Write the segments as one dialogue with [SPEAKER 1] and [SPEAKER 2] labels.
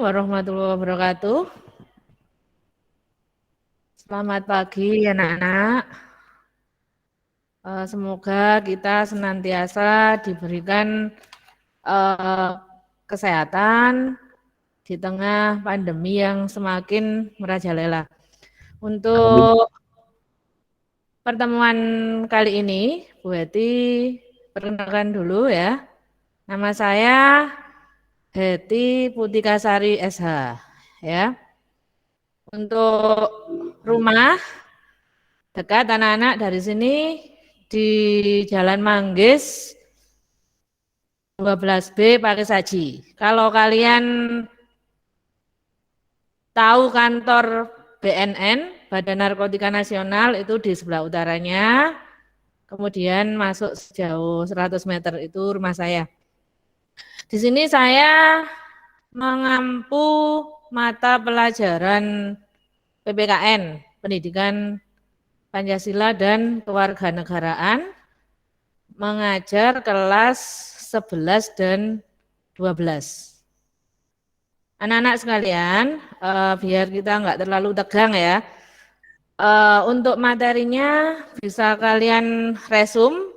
[SPEAKER 1] warahmatullahi wabarakatuh. Selamat pagi anak-anak. Semoga kita senantiasa diberikan kesehatan di tengah pandemi yang semakin merajalela. Untuk pertemuan kali ini, Bu Heti perkenalkan dulu ya. Nama saya Heti Putikasari SH ya. Untuk rumah dekat anak-anak dari sini di Jalan Manggis 12B pakai saji. Kalau kalian tahu kantor BNN, Badan Narkotika Nasional, itu di sebelah utaranya. Kemudian masuk sejauh 100 meter itu rumah saya. Di sini saya mengampu mata pelajaran PPKN, Pendidikan Pancasila dan Kewarganegaraan, mengajar kelas 11 dan 12. Anak-anak sekalian, biar kita nggak terlalu tegang ya, untuk materinya bisa kalian resume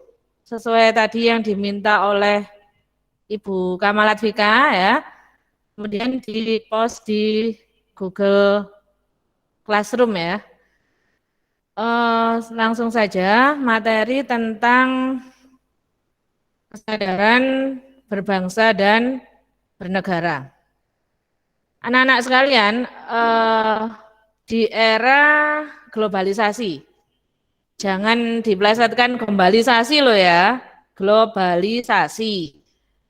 [SPEAKER 1] sesuai tadi yang diminta oleh Ibu Kamalat Vika ya, kemudian di-post di Google Classroom ya. Langsung saja materi tentang kesadaran berbangsa dan bernegara. Anak-anak sekalian, di era globalisasi, jangan dipelesetkan globalisasi loh ya, globalisasi,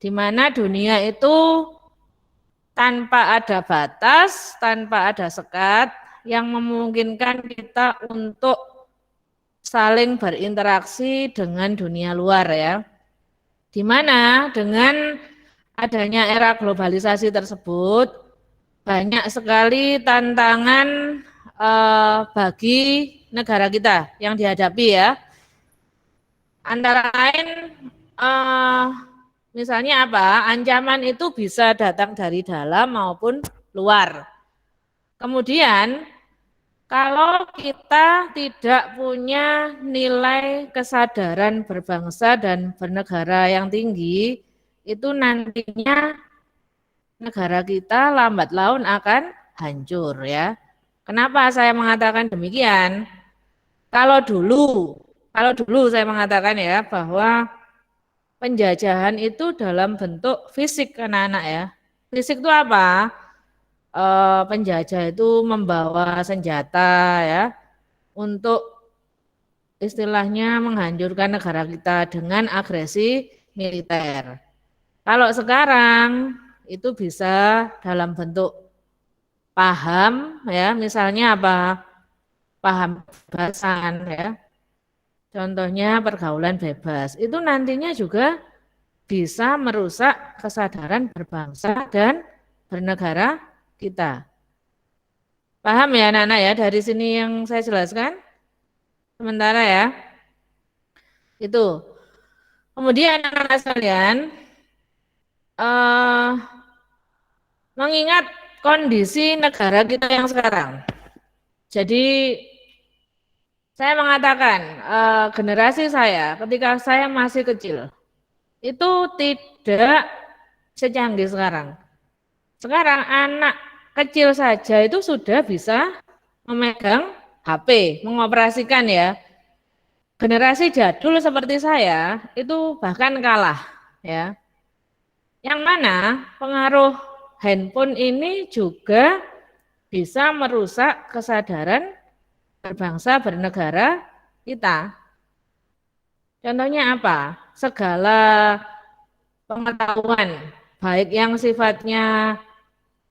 [SPEAKER 1] di mana dunia itu tanpa ada batas, tanpa ada sekat, yang memungkinkan kita untuk saling berinteraksi dengan dunia luar ya. Di mana dengan adanya era globalisasi tersebut, banyak sekali tantangan bagi negara kita yang dihadapi ya. Antara lain misalnya apa? Ancaman itu bisa datang dari dalam maupun luar. Kemudian kalau kita tidak punya nilai kesadaran berbangsa dan bernegara yang tinggi, itu nantinya negara kita lambat laun akan hancur ya. Kenapa saya mengatakan demikian? Kalau dulu saya mengatakan ya bahwa penjajahan itu dalam bentuk fisik anak-anak ya. Fisik itu apa? Penjajah itu membawa senjata ya untuk istilahnya menghancurkan negara kita dengan agresi militer. Kalau sekarang itu bisa dalam bentuk paham ya, misalnya apa? Paham kebebasan ya. Contohnya pergaulan bebas. Itu nantinya juga bisa merusak kesadaran berbangsa dan bernegara kita. Paham ya anak-anak ya dari sini yang saya jelaskan? Sementara ya. Itu. Kemudian anak-anak sekalian, mengingat kondisi negara kita yang sekarang. Jadi saya mengatakan generasi saya ketika saya masih kecil itu tidak secanggih sekarang. Sekarang anak kecil saja itu sudah bisa memegang HP, mengoperasikan ya. Generasi jadul seperti saya itu bahkan kalah ya. Yang mana pengaruh handphone ini juga bisa merusak kesadaran berbangsa bernegara kita. Contohnya apa? Segala pengetahuan baik yang sifatnya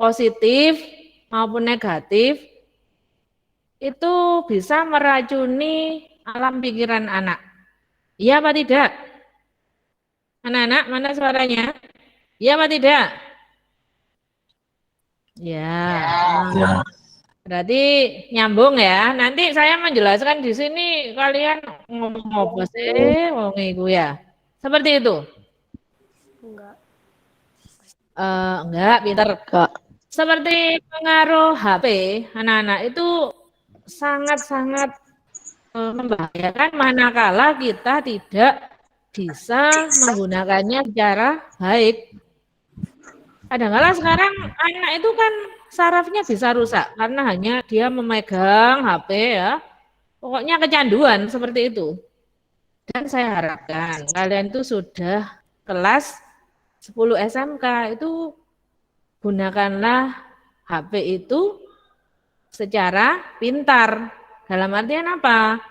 [SPEAKER 1] positif maupun negatif itu bisa meracuni alam pikiran anak. Iya apa tidak? Anak-anak, mana suaranya? Iya apa tidak? Ya.
[SPEAKER 2] Ya.
[SPEAKER 1] Berarti nyambung ya. Nanti saya menjelaskan di sini kalian ngomong apa sih? Wong iku ya. Seperti itu.
[SPEAKER 3] Enggak.
[SPEAKER 1] Enggak, pinter.
[SPEAKER 3] Enggak.
[SPEAKER 1] Seperti pengaruh HP, anak-anak itu sangat-sangat membahayakan manakala kita tidak bisa menggunakannya secara baik. Kadang-kadang sekarang anak itu kan sarafnya bisa rusak karena hanya dia memegang HP ya. Pokoknya kecanduan seperti itu. Dan saya harapkan kalian itu sudah kelas 10 SMK itu gunakanlah HP itu secara pintar. Dalam artian apa?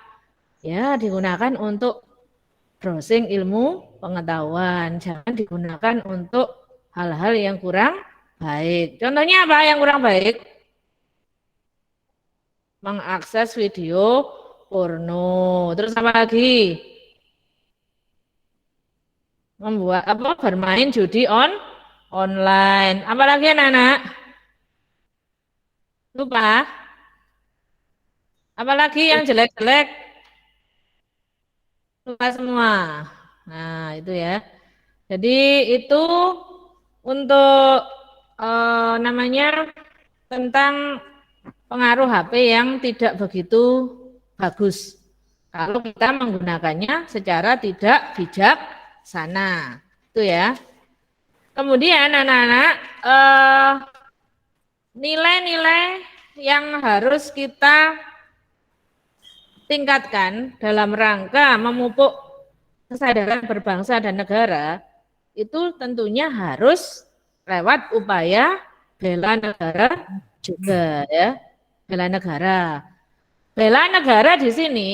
[SPEAKER 1] Ya, digunakan untuk browsing ilmu pengetahuan. Jangan digunakan untuk hal-hal yang kurang baik. Contohnya apa yang kurang baik? Mengakses video porno. Terus apa lagi? Membuat apa? Bermain judi online. Apalagi anak-anak? Lupa? Apalagi yang jelek-jelek? Lupa semua. Nah, itu ya. Jadi itu untuk namanya tentang pengaruh HP yang tidak begitu bagus. Kalau kita menggunakannya secara tidak bijaksana. Itu ya. Kemudian anak-anak nilai-nilai yang harus kita tingkatkan dalam rangka memupuk kesadaran berbangsa dan negara itu tentunya harus lewat upaya bela negara juga ya. Bela negara. Bela negara di sini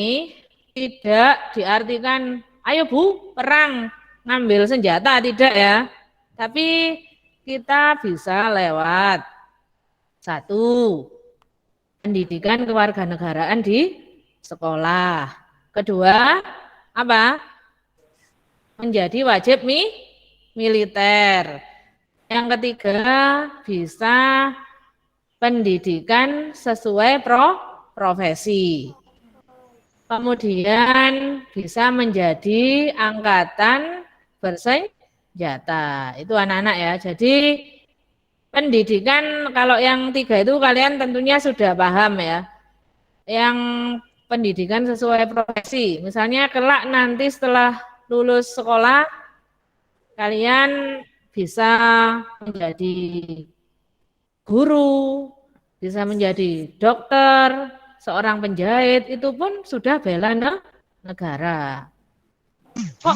[SPEAKER 1] tidak diartikan ayo Bu perang ngambil senjata, tidak ya. Tapi kita bisa lewat satu, pendidikan kewarganegaraan di sekolah. Kedua, apa? Menjadi wajib militer. Yang ketiga, bisa pendidikan sesuai profesi. Kemudian bisa menjadi angkatan bersenjata. Itu anak-anak ya. Jadi pendidikan kalau yang tiga itu kalian tentunya sudah paham ya. Yang pendidikan sesuai profesi. Misalnya kelak nanti setelah lulus sekolah kalian bisa menjadi guru, bisa menjadi dokter, seorang penjahit, itu pun sudah bela negara. Kok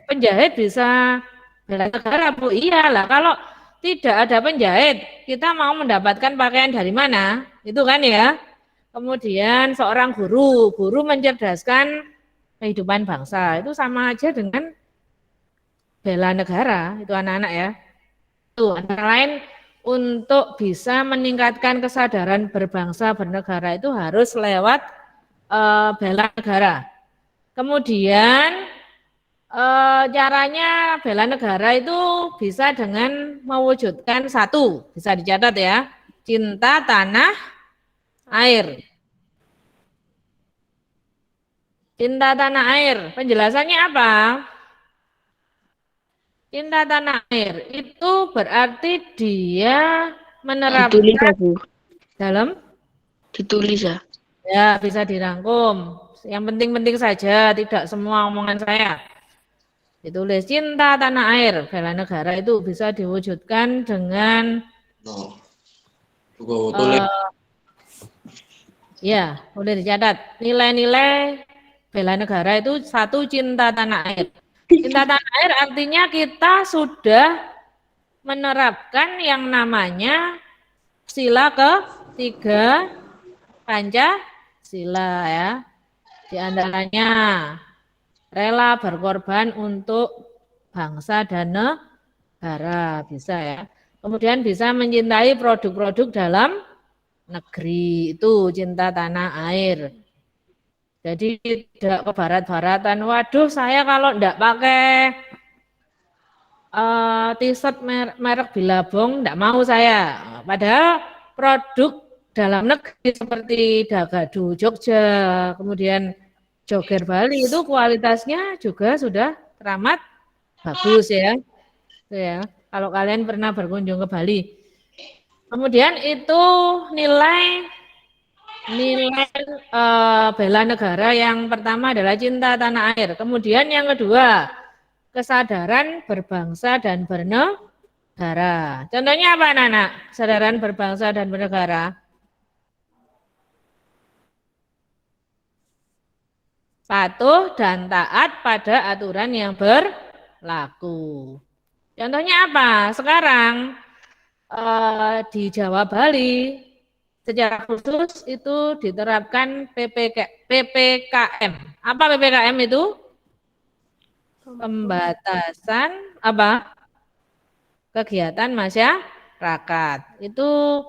[SPEAKER 1] penjahit bisa bela negara, Bu? Iyalah, kalau tidak ada penjahit, kita mau mendapatkan pakaian dari mana? Itu kan ya. Kemudian seorang guru mencerdaskan kehidupan bangsa. Itu sama aja dengan bela negara, itu anak-anak ya. Itu antara lain untuk bisa meningkatkan kesadaran berbangsa bernegara itu harus lewat bela negara. Kemudian caranya bela negara itu bisa dengan mewujudkan satu, bisa dicatat ya, cinta tanah air. Cinta tanah air, penjelasannya apa? Cinta tanah air itu berarti dia menerapkan dalam
[SPEAKER 2] ditulis ya.
[SPEAKER 1] Ya, bisa dirangkum. Yang penting-penting saja, tidak semua omongan saya. Ditulis cinta tanah air, bela negara itu bisa diwujudkan dengan ya, boleh dicatat. Nilai-nilai bela negara itu satu, cinta tanah air. Cinta tanah air artinya kita sudah menerapkan yang namanya sila ketiga Pancasila ya. Di antaranya rela berkorban untuk bangsa dan negara, bisa ya. Kemudian bisa mencintai produk-produk dalam negeri, itu cinta tanah air. Jadi tidak ke barat-baratan. Waduh, saya kalau enggak pakai t-shirt merek Billabong enggak mau saya. Padahal produk dalam negeri seperti Dagadu Jogja, kemudian Joger Bali itu kualitasnya juga sudah teramat bagus ya. Itu ya. Kalau kalian pernah berkunjung ke Bali. Kemudian itu nilai bela negara yang pertama adalah cinta tanah air. Kemudian yang kedua, kesadaran berbangsa dan bernegara. Contohnya apa anak-anak? Kesadaran berbangsa dan bernegara. Patuh dan taat pada aturan yang berlaku. Contohnya apa? Sekarang di Jawa Bali secara khusus itu diterapkan PPKM. Apa PPKM itu? Pembatasan apa? Kegiatan masyarakat. Itu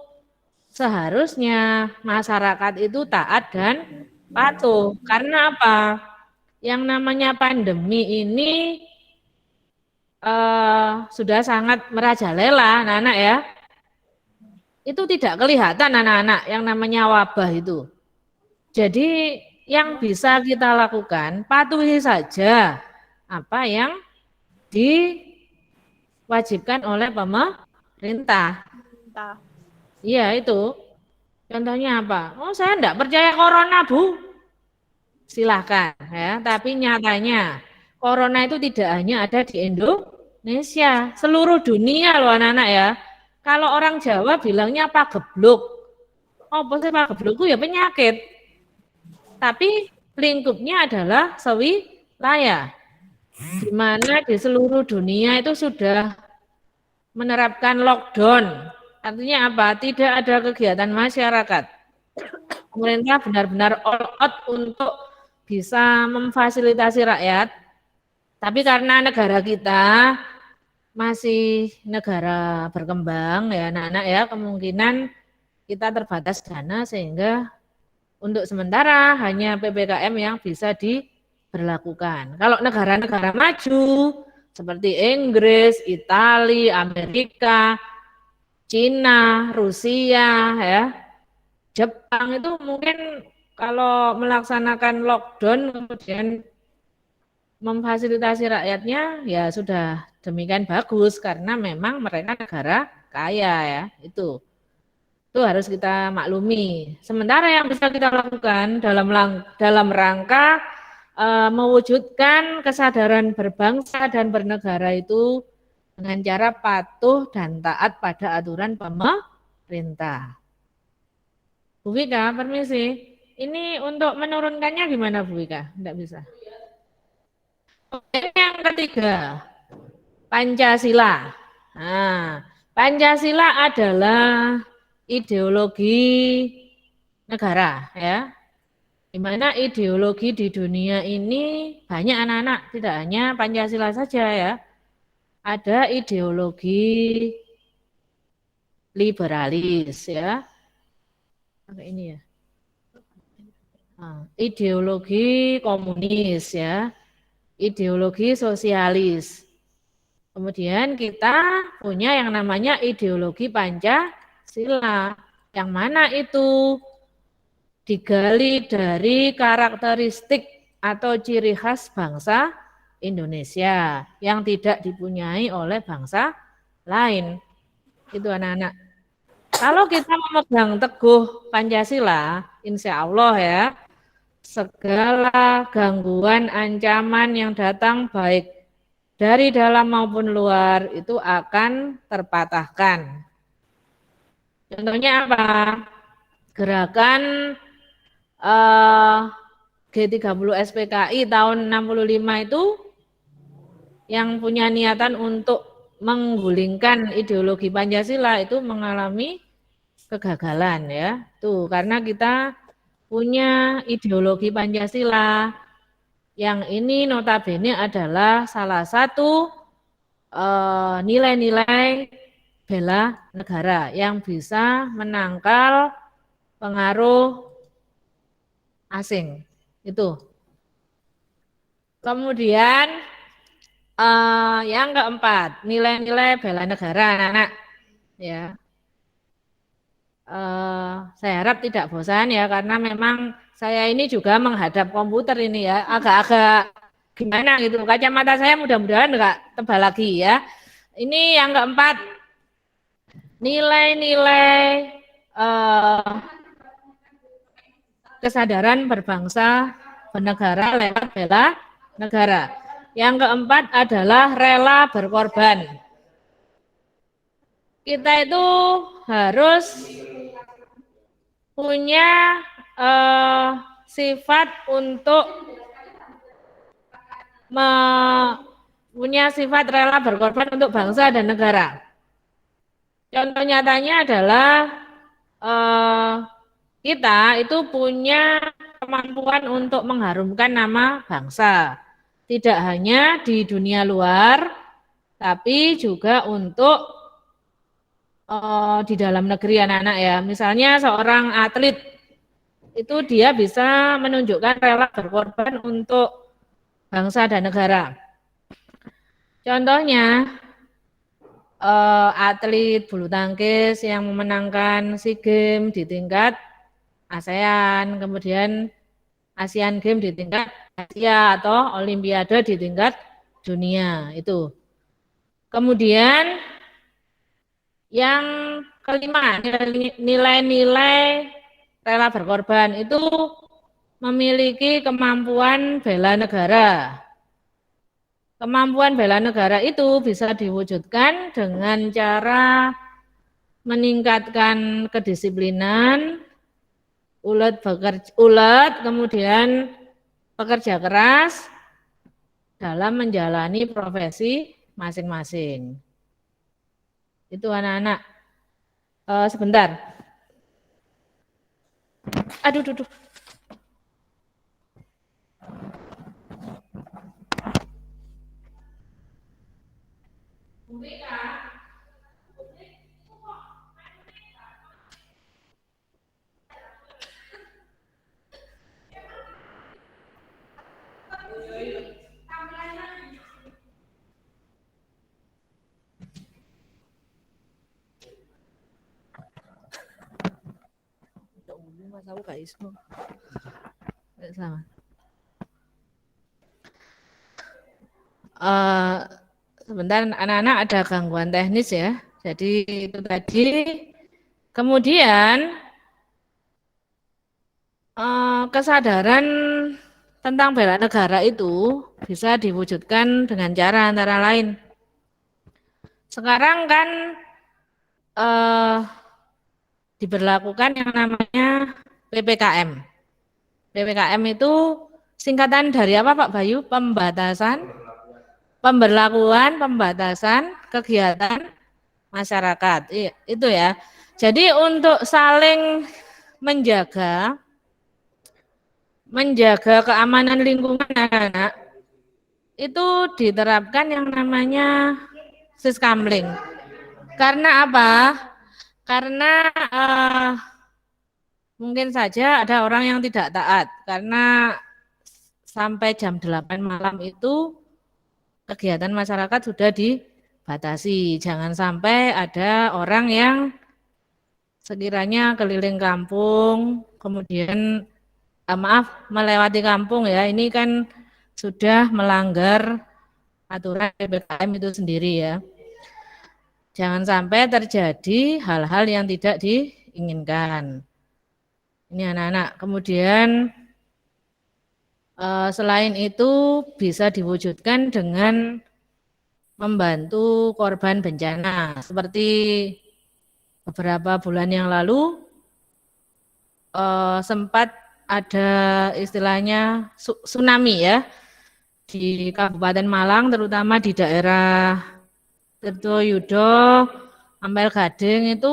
[SPEAKER 1] seharusnya masyarakat itu taat dan patuh. Karena apa? Yang namanya pandemi ini sudah sangat merajalela, anak-anak ya. Itu tidak kelihatan anak-anak yang namanya wabah itu. Jadi yang bisa kita lakukan, patuhi saja apa yang diwajibkan oleh pemerintah. Iya itu. Contohnya apa? Oh saya enggak percaya corona Bu. Silahkan ya. Tapi nyatanya corona itu tidak hanya ada di Indonesia, seluruh dunia loh anak-anak ya. Kalau orang Jawa bilangnya pagebluk. Oh, sih pagebluk itu ya penyakit. Tapi lingkupnya adalah sewilayah. Di mana di seluruh dunia itu sudah menerapkan lockdown. Artinya apa? Tidak ada kegiatan masyarakat. Pemerintah benar-benar all out untuk bisa memfasilitasi rakyat. Tapi karena negara kita masih negara berkembang ya anak-anak ya, kemungkinan kita terbatas dana sehingga untuk sementara hanya PPKM yang bisa diberlakukan. Kalau negara-negara maju seperti Inggris, Italia, Amerika, Cina, Rusia ya, Jepang itu mungkin kalau melaksanakan lockdown kemudian memfasilitasi rakyatnya ya sudah demikian bagus karena memang mereka negara kaya ya itu harus kita maklumi. Sementara yang bisa kita lakukan dalam rangka mewujudkan kesadaran berbangsa dan bernegara itu dengan cara patuh dan taat pada aturan pemerintah. Bu Wika, permisi. Ini untuk menurunkannya gimana Bu Wika? Tidak bisa. Yang ketiga, Pancasila. Nah, Pancasila adalah ideologi negara ya. Di mana ideologi di dunia ini banyak anak-anak, tidak hanya Pancasila saja ya. Ada ideologi liberalis ya. Pakai ini ya. Nah, ideologi komunis ya. Ideologi sosialis. Kemudian kita punya yang namanya ideologi Pancasila. Yang mana itu digali dari karakteristik atau ciri khas bangsa Indonesia yang tidak dipunyai oleh bangsa lain. Itu anak-anak. Kalau kita memegang teguh Pancasila, insya Allah ya, segala gangguan, ancaman yang datang baik dari dalam maupun luar itu akan terpatahkan. Contohnya apa? Gerakan G30 SPKI tahun 65 itu yang punya niatan untuk menggulingkan ideologi Pancasila itu mengalami kegagalan ya. Tuh, karena kita punya ideologi Pancasila yang ini notabene adalah salah satu nilai-nilai bela negara yang bisa menangkal pengaruh asing. Itu. Kemudian yang keempat, nilai-nilai bela negara anak-anak. Ya. Saya harap tidak bosan ya karena memang saya ini juga menghadap komputer ini ya agak-agak gimana gitu, kacamata saya mudah-mudahan enggak tebal lagi ya. Ini yang keempat, nilai-nilai kesadaran berbangsa bernegara lewat bela negara. Yang keempat adalah rela berkorban. Kita itu harus punya sifat untuk punya sifat rela berkorban untuk bangsa dan negara. Contoh nyatanya adalah kita itu punya kemampuan untuk mengharumkan nama bangsa. Tidak hanya di dunia luar, tapi juga untuk di dalam negeri anak-anak ya. Misalnya seorang atlet, itu dia bisa menunjukkan rela berkorban untuk bangsa dan negara. Contohnya, atlet bulu tangkis yang memenangkan SEA Games di tingkat ASEAN, kemudian Asian Games di tingkat Asia atau Olimpiade di tingkat dunia itu. Kemudian yang kelima, nilai-nilai rela berkorban itu memiliki kemampuan bela negara. Kemampuan bela negara itu bisa diwujudkan dengan cara meningkatkan kedisiplinan, ulet, kemudian bekerja keras dalam menjalani profesi masing-masing. Itu anak-anak. Sebentar. Aduh, duduk. Mas aku gak iso. Sama. Sebentar anak-anak ada gangguan teknis ya. Jadi itu tadi. Kemudian kesadaran tentang bela negara itu bisa diwujudkan dengan cara antara lain. Sekarang kan diberlakukan yang namanya PPKM. PPKM itu singkatan dari apa Pak Bayu? Pembatasan kegiatan masyarakat. Itu ya. Jadi untuk saling menjaga keamanan lingkungan anak-anak itu diterapkan yang namanya siskamling. Karena apa? Karena mungkin saja ada orang yang tidak taat karena sampai jam 8 malam itu kegiatan masyarakat sudah dibatasi. Jangan sampai ada orang yang sekiranya keliling kampung, kemudian melewati kampung ya, ini kan sudah melanggar aturan PPKM itu sendiri ya. Jangan sampai terjadi hal-hal yang tidak diinginkan. Ini anak-anak. Kemudian selain itu bisa diwujudkan dengan membantu korban bencana. Seperti beberapa bulan yang lalu sempat ada istilahnya tsunami ya di Kabupaten Malang, terutama di daerah Tirtoyudo, Ampel Gading itu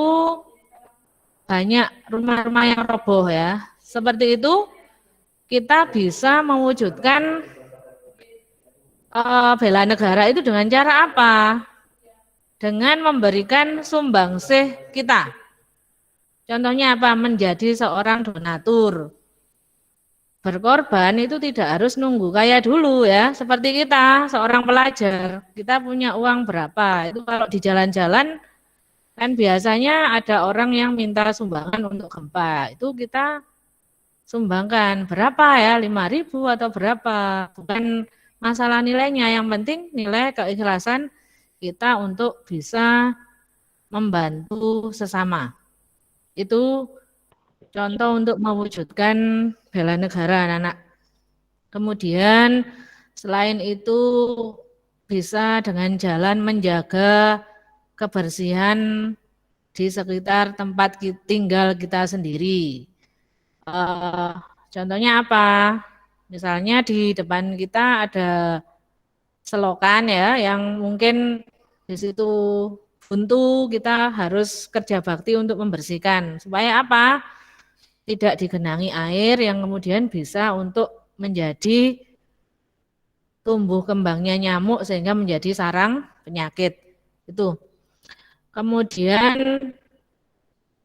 [SPEAKER 1] banyak rumah-rumah yang roboh ya. Seperti itu kita bisa mewujudkan bela negara itu dengan cara apa? Dengan memberikan sumbangsih kita. Contohnya apa? Menjadi seorang donatur. Berkorban itu tidak harus nunggu kaya dulu ya. Seperti kita, seorang pelajar, kita punya uang berapa. Itu kalau di jalan-jalan kan biasanya ada orang yang minta sumbangan untuk gempa. Itu kita sumbangkan berapa ya, 5.000 atau berapa. Bukan masalah nilainya, yang penting nilai keikhlasan kita untuk bisa membantu sesama. Itu contoh untuk mewujudkan bela negara anak-anak. Kemudian selain itu bisa dengan jalan menjaga kebersihan di sekitar tempat tinggal kita sendiri. Contohnya apa? Misalnya di depan kita ada selokan ya, yang mungkin di situ buntu, kita harus kerja bakti untuk membersihkan. Supaya apa? Tidak digenangi air yang kemudian bisa untuk menjadi tumbuh kembangnya nyamuk sehingga menjadi sarang penyakit. Itu. Kemudian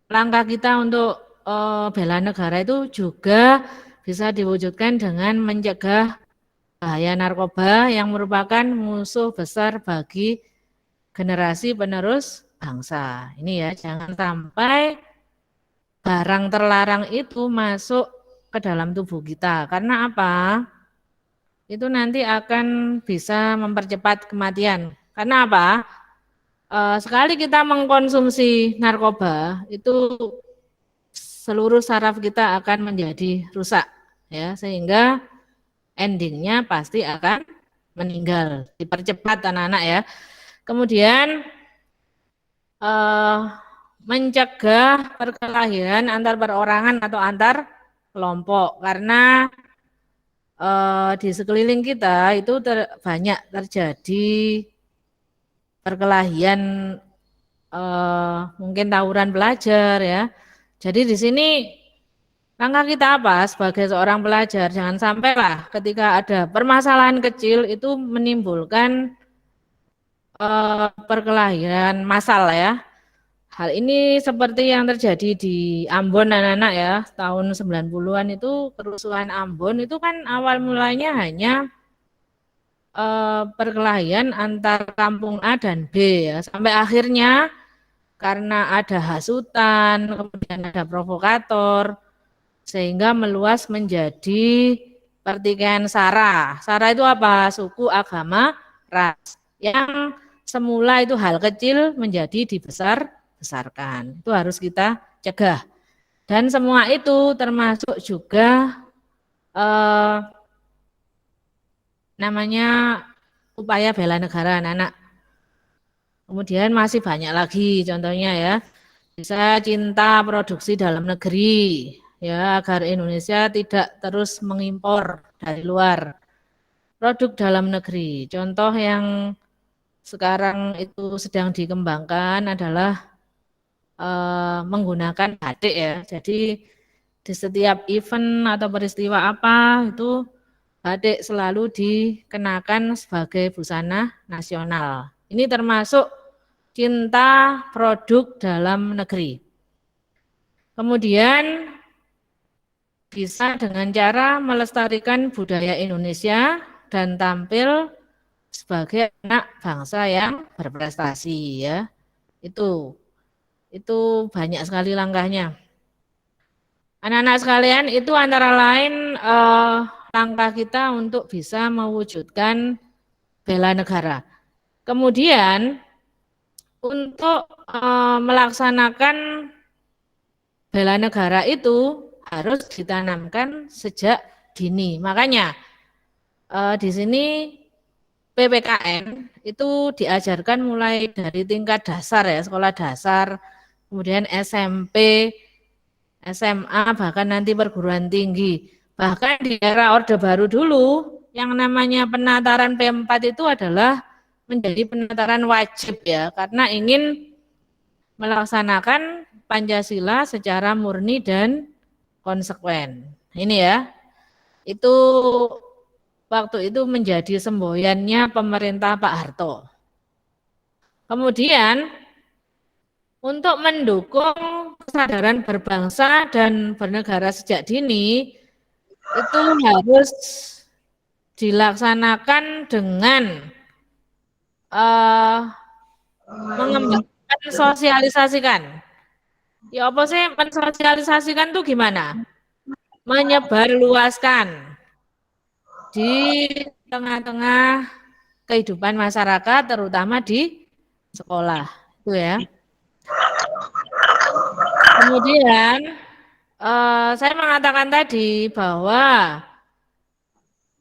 [SPEAKER 1] langkah kita untuk bela negara itu juga bisa diwujudkan dengan mencegah bahaya narkoba yang merupakan musuh besar bagi generasi penerus bangsa. Ini ya, jangan sampai barang terlarang itu masuk ke dalam tubuh kita. Karena apa? Itu nanti akan bisa mempercepat kematian. Karena apa? Sekali kita mengkonsumsi narkoba, itu seluruh saraf kita akan menjadi rusak, ya, sehingga endingnya pasti akan meninggal. Dipercepat anak-anak ya. Kemudian mencegah perkelahian antar perorangan atau antar kelompok, karena di sekeliling kita itu banyak terjadi perkelahian, mungkin tawuran pelajar ya. Jadi di sini langkah kita apa sebagai seorang pelajar? Jangan sampailah ketika ada permasalahan kecil itu menimbulkan perkelahian massal ya. Hal ini seperti yang terjadi di Ambon anak-anak ya, tahun 90-an itu kerusuhan Ambon itu kan awal mulanya hanya perkelahian antar kampung A dan B ya, sampai akhirnya karena ada hasutan, kemudian ada provokator, sehingga meluas menjadi pertikaian SARA. SARA itu apa? Suku, agama, ras. Yang semula itu hal kecil menjadi dibesarkan. Itu harus kita cegah. Dan semua itu termasuk juga namanya upaya bela negara anak-anak. Kemudian masih banyak lagi contohnya ya. Bisa cinta produksi dalam negeri ya, agar Indonesia tidak terus mengimpor dari luar. Produk dalam negeri. Contoh yang sekarang itu sedang dikembangkan adalah menggunakan batik ya. Jadi di setiap event atau peristiwa apa itu batik selalu dikenakan sebagai busana nasional. Ini termasuk cinta produk dalam negeri. Kemudian bisa dengan cara melestarikan budaya Indonesia dan tampil sebagai anak bangsa yang berprestasi ya. Itu banyak sekali langkahnya. Anak-anak sekalian, itu antara lain langkah kita untuk bisa mewujudkan bela negara. Kemudian untuk melaksanakan bela negara itu harus ditanamkan sejak dini. Makanya di sini PPKN itu diajarkan mulai dari tingkat dasar ya, sekolah dasar, kemudian SMP, SMA, bahkan nanti perguruan tinggi. Bahkan di era Orde Baru dulu, yang namanya penataran P4 itu adalah menjadi penataran wajib ya, karena ingin melaksanakan Pancasila secara murni dan konsekuen. Ini ya, itu waktu itu menjadi semboyannya pemerintah Pak Harto. Kemudian untuk mendukung kesadaran berbangsa dan bernegara sejak dini, itu harus dilaksanakan dengan mengembangkan sosialisasikan. Ya apa sih mensosialisasikan itu gimana? Menyebarluaskan di tengah-tengah kehidupan masyarakat, terutama di sekolah, itu ya. Kemudian saya mengatakan tadi bahwa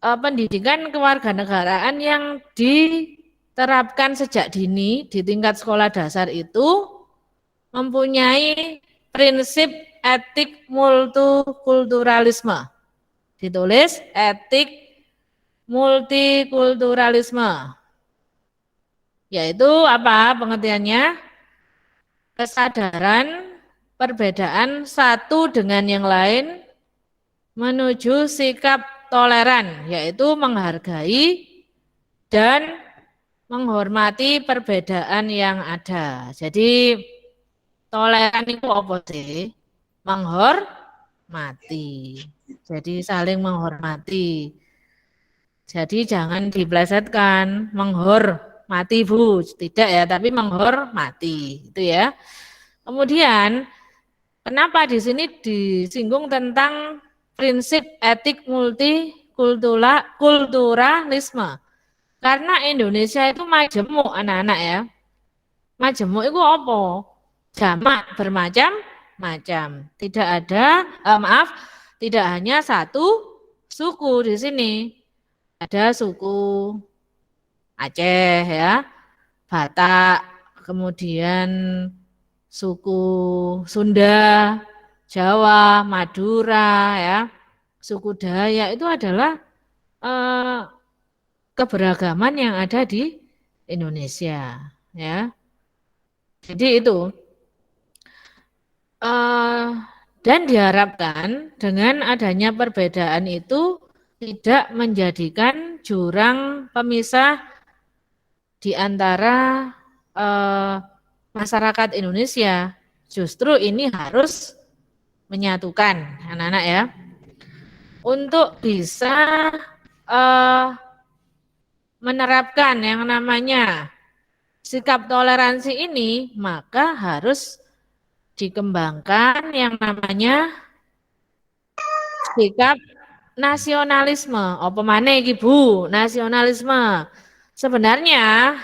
[SPEAKER 1] pendidikan kewarganegaraan yang diterapkan sejak dini di tingkat sekolah dasar itu mempunyai prinsip etik multikulturalisme. Ditulis etik multikulturalisme. Yaitu apa pengertiannya? Kesadaran perbedaan satu dengan yang lain menuju sikap toleran, yaitu menghargai dan menghormati perbedaan yang ada. Jadi toleran itu apa sih? Menghormati. Jadi saling menghormati. Jadi jangan diplesetkan, menghormati Bu, tidak ya, tapi menghormati, itu ya. Kemudian kenapa di sini disinggung tentang prinsip etik multikulturalisme? Karena Indonesia itu majemuk anak-anak ya. Majemuk itu apa? Jamak bermacam-macam. Tidak ada, tidak hanya satu suku di sini. Ada suku Aceh ya, Batak, kemudian suku Sunda, Jawa, Madura ya, suku Dayak itu adalah keberagaman yang ada di Indonesia ya. Jadi itu dan diharapkan dengan adanya perbedaan itu tidak menjadikan jurang pemisah di antara masyarakat Indonesia. Justru ini harus menyatukan anak-anak ya. Untuk bisa menerapkan yang namanya sikap toleransi ini, maka harus dikembangkan yang namanya sikap nasionalisme. Apa maneh iki Bu? Nasionalisme. Sebenarnya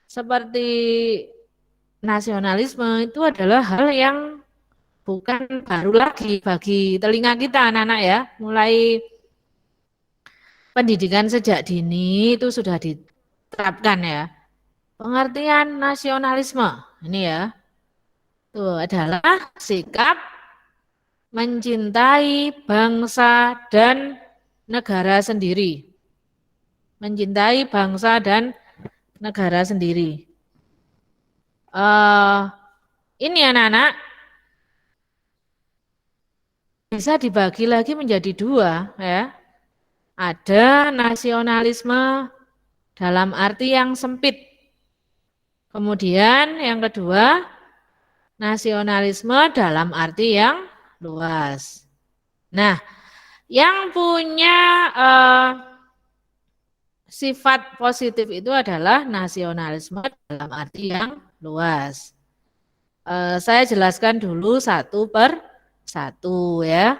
[SPEAKER 1] seperti nasionalisme itu adalah hal yang bukan baru lagi bagi telinga kita anak-anak ya. Mulai pendidikan sejak dini itu sudah diterapkan ya. Pengertian nasionalisme ini ya. Itu adalah sikap mencintai bangsa dan negara sendiri. Mencintai bangsa dan negara sendiri. Ini anak-anak bisa dibagi lagi menjadi dua ya. Ada nasionalisme dalam arti yang sempit. Kemudian yang kedua, nasionalisme dalam arti yang luas. Nah, yang punya sifat positif itu adalah nasionalisme dalam arti yang luas. Saya jelaskan dulu satu per satu ya.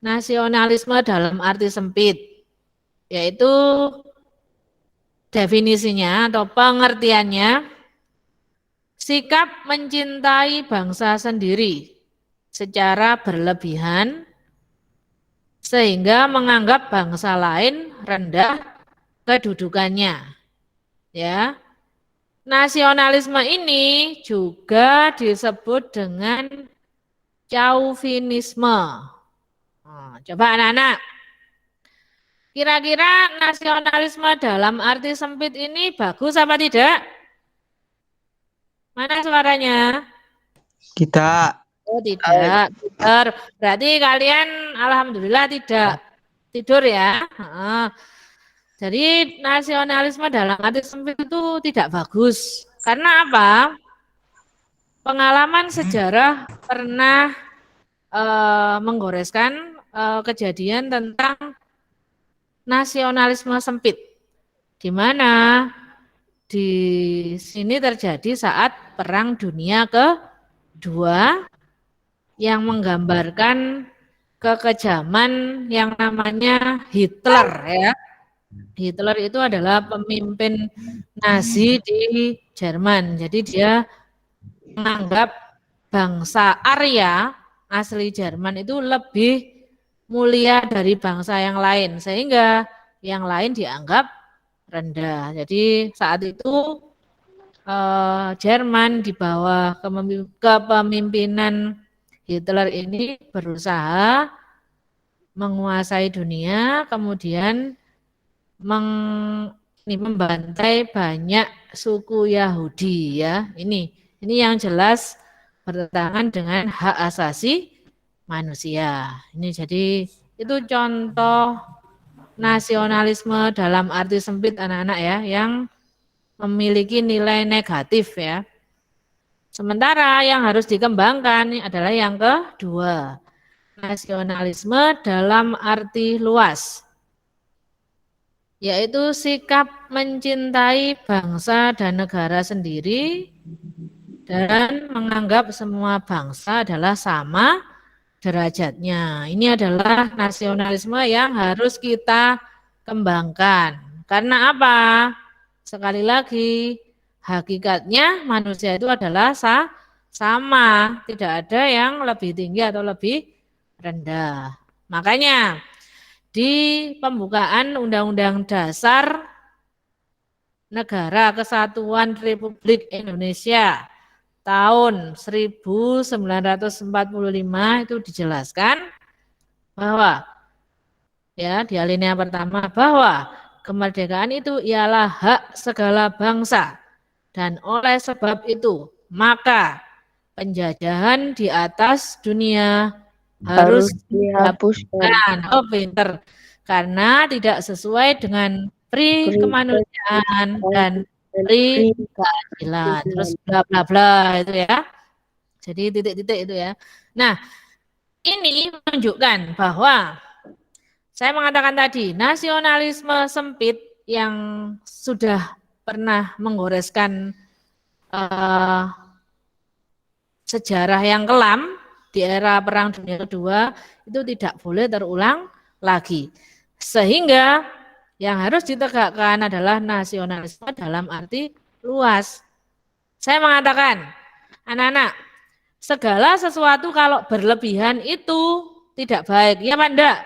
[SPEAKER 1] Nasionalisme dalam arti sempit, yaitu definisinya atau pengertiannya, sikap mencintai bangsa sendiri secara berlebihan sehingga menganggap bangsa lain rendah kedudukannya. Ya. Nasionalisme ini juga disebut dengan chauvinisme. Coba anak-anak, kira-kira nasionalisme dalam arti sempit ini bagus apa tidak? Mana suaranya?
[SPEAKER 3] Tidak.
[SPEAKER 1] Oh tidak, tidur. Berarti kalian alhamdulillah tidak tidur ya. Jadi nasionalisme dalam arti sempit itu tidak bagus. Karena apa? Pengalaman sejarah pernah menggoreskan kejadian tentang nasionalisme sempit, di mana di sini terjadi saat Perang Dunia Kedua yang menggambarkan kekejaman yang namanya Hitler ya. Hitler itu adalah pemimpin Nazi di Jerman. Jadi dia menganggap bangsa Arya asli Jerman itu lebih mulia dari bangsa yang lain, sehingga yang lain dianggap rendah. Jadi saat itu Jerman di bawah kepemimpinan Hitler ini berusaha menguasai dunia, kemudian membantai banyak suku Yahudi ya. Ini yang jelas bertentangan dengan hak asasi manusia. Ini jadi itu contoh nasionalisme dalam arti sempit anak-anak ya, yang memiliki nilai negatif ya. Sementara yang harus dikembangkan adalah yang kedua, nasionalisme dalam arti luas, yaitu sikap mencintai bangsa dan negara sendiri dan menganggap semua bangsa adalah sama derajatnya. Ini adalah nasionalisme yang harus kita kembangkan. Karena apa? Sekali lagi, hakikatnya manusia itu adalah sama, tidak ada yang lebih tinggi atau lebih rendah. Makanya di pembukaan Undang-Undang Dasar Negara Kesatuan Republik Indonesia tahun 1945 itu dijelaskan bahwa ya di alinea pertama bahwa kemerdekaan itu ialah hak segala bangsa dan oleh sebab itu maka penjajahan di atas dunia harus dihapuskan. Oh, pinter. Karena tidak sesuai dengan pri kemanusiaan dan pri keadilan. Terus bla bla bla itu ya. Jadi titik-titik itu ya. Nah, ini menunjukkan bahwa saya mengatakan tadi nasionalisme sempit yang sudah pernah menggoreskan sejarah yang kelam di era Perang Dunia Kedua itu tidak boleh terulang lagi. Sehingga yang harus ditegakkan adalah nasionalisme dalam arti luas. Saya mengatakan, anak-anak, segala sesuatu kalau berlebihan itu tidak baik. Ya, Pak, enggak?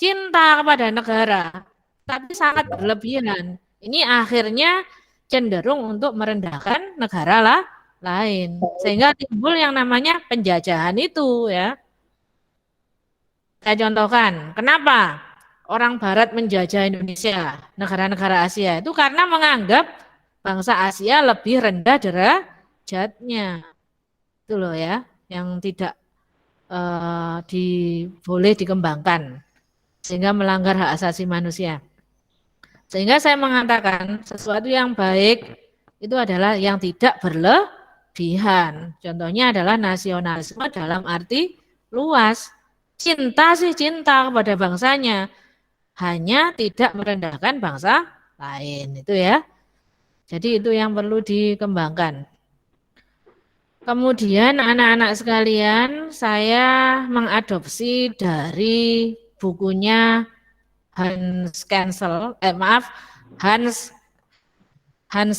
[SPEAKER 1] Cinta kepada negara, tapi sangat berlebihan. Ini akhirnya cenderung untuk merendahkan negara lain. Sehingga timbul yang namanya penjajahan itu ya. Saya contohkan, kenapa orang Barat menjajah Indonesia, negara-negara Asia? Itu karena menganggap bangsa Asia lebih rendah derajatnya. Itu loh ya, yang tidak boleh dikembangkan. Sehingga melanggar hak asasi manusia. Sehingga saya mengatakan sesuatu yang baik itu adalah yang tidak berlebihan. Contohnya adalah nasionalisme dalam arti luas. Cinta sih cinta kepada bangsanya, hanya tidak merendahkan bangsa lain. Itu ya. Jadi itu yang perlu dikembangkan. Kemudian anak-anak sekalian, saya mengadopsi dari bukunya Hans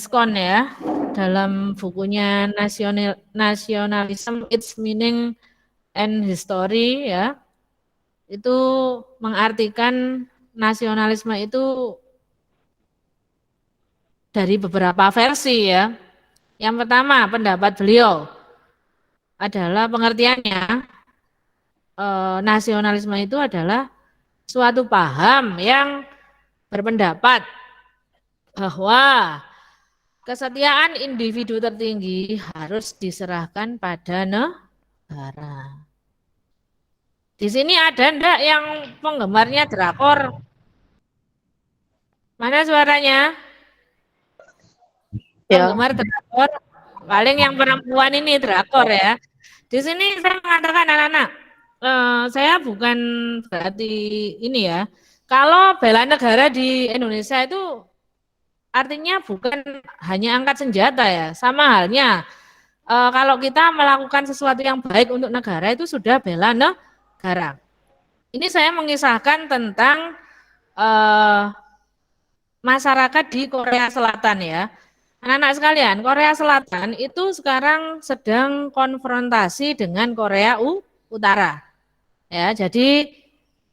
[SPEAKER 1] Kohn ya, dalam bukunya Nationalism, Its Meaning and History ya, itu mengartikan nasionalisme itu dari beberapa versi ya. Yang pertama pendapat beliau adalah pengertiannya nasionalisme itu adalah suatu paham yang berpendapat bahwa kesetiaan individu tertinggi harus diserahkan pada negara. Di sini ada enggak yang penggemarnya drakor? Mana suaranya? Penggemar drakor, paling yang perempuan ini drakor ya. Di sini saya mengatakan anak-anak, saya bukan berarti ini ya. Kalau bela negara di Indonesia itu artinya bukan hanya angkat senjata ya. Sama halnya kalau kita melakukan sesuatu yang baik untuk negara itu sudah bela negara. Ini saya mengisahkan tentang masyarakat di Korea Selatan ya. Anak-anak sekalian, Korea Selatan itu sekarang sedang konfrontasi dengan Korea Utara. Ya, jadi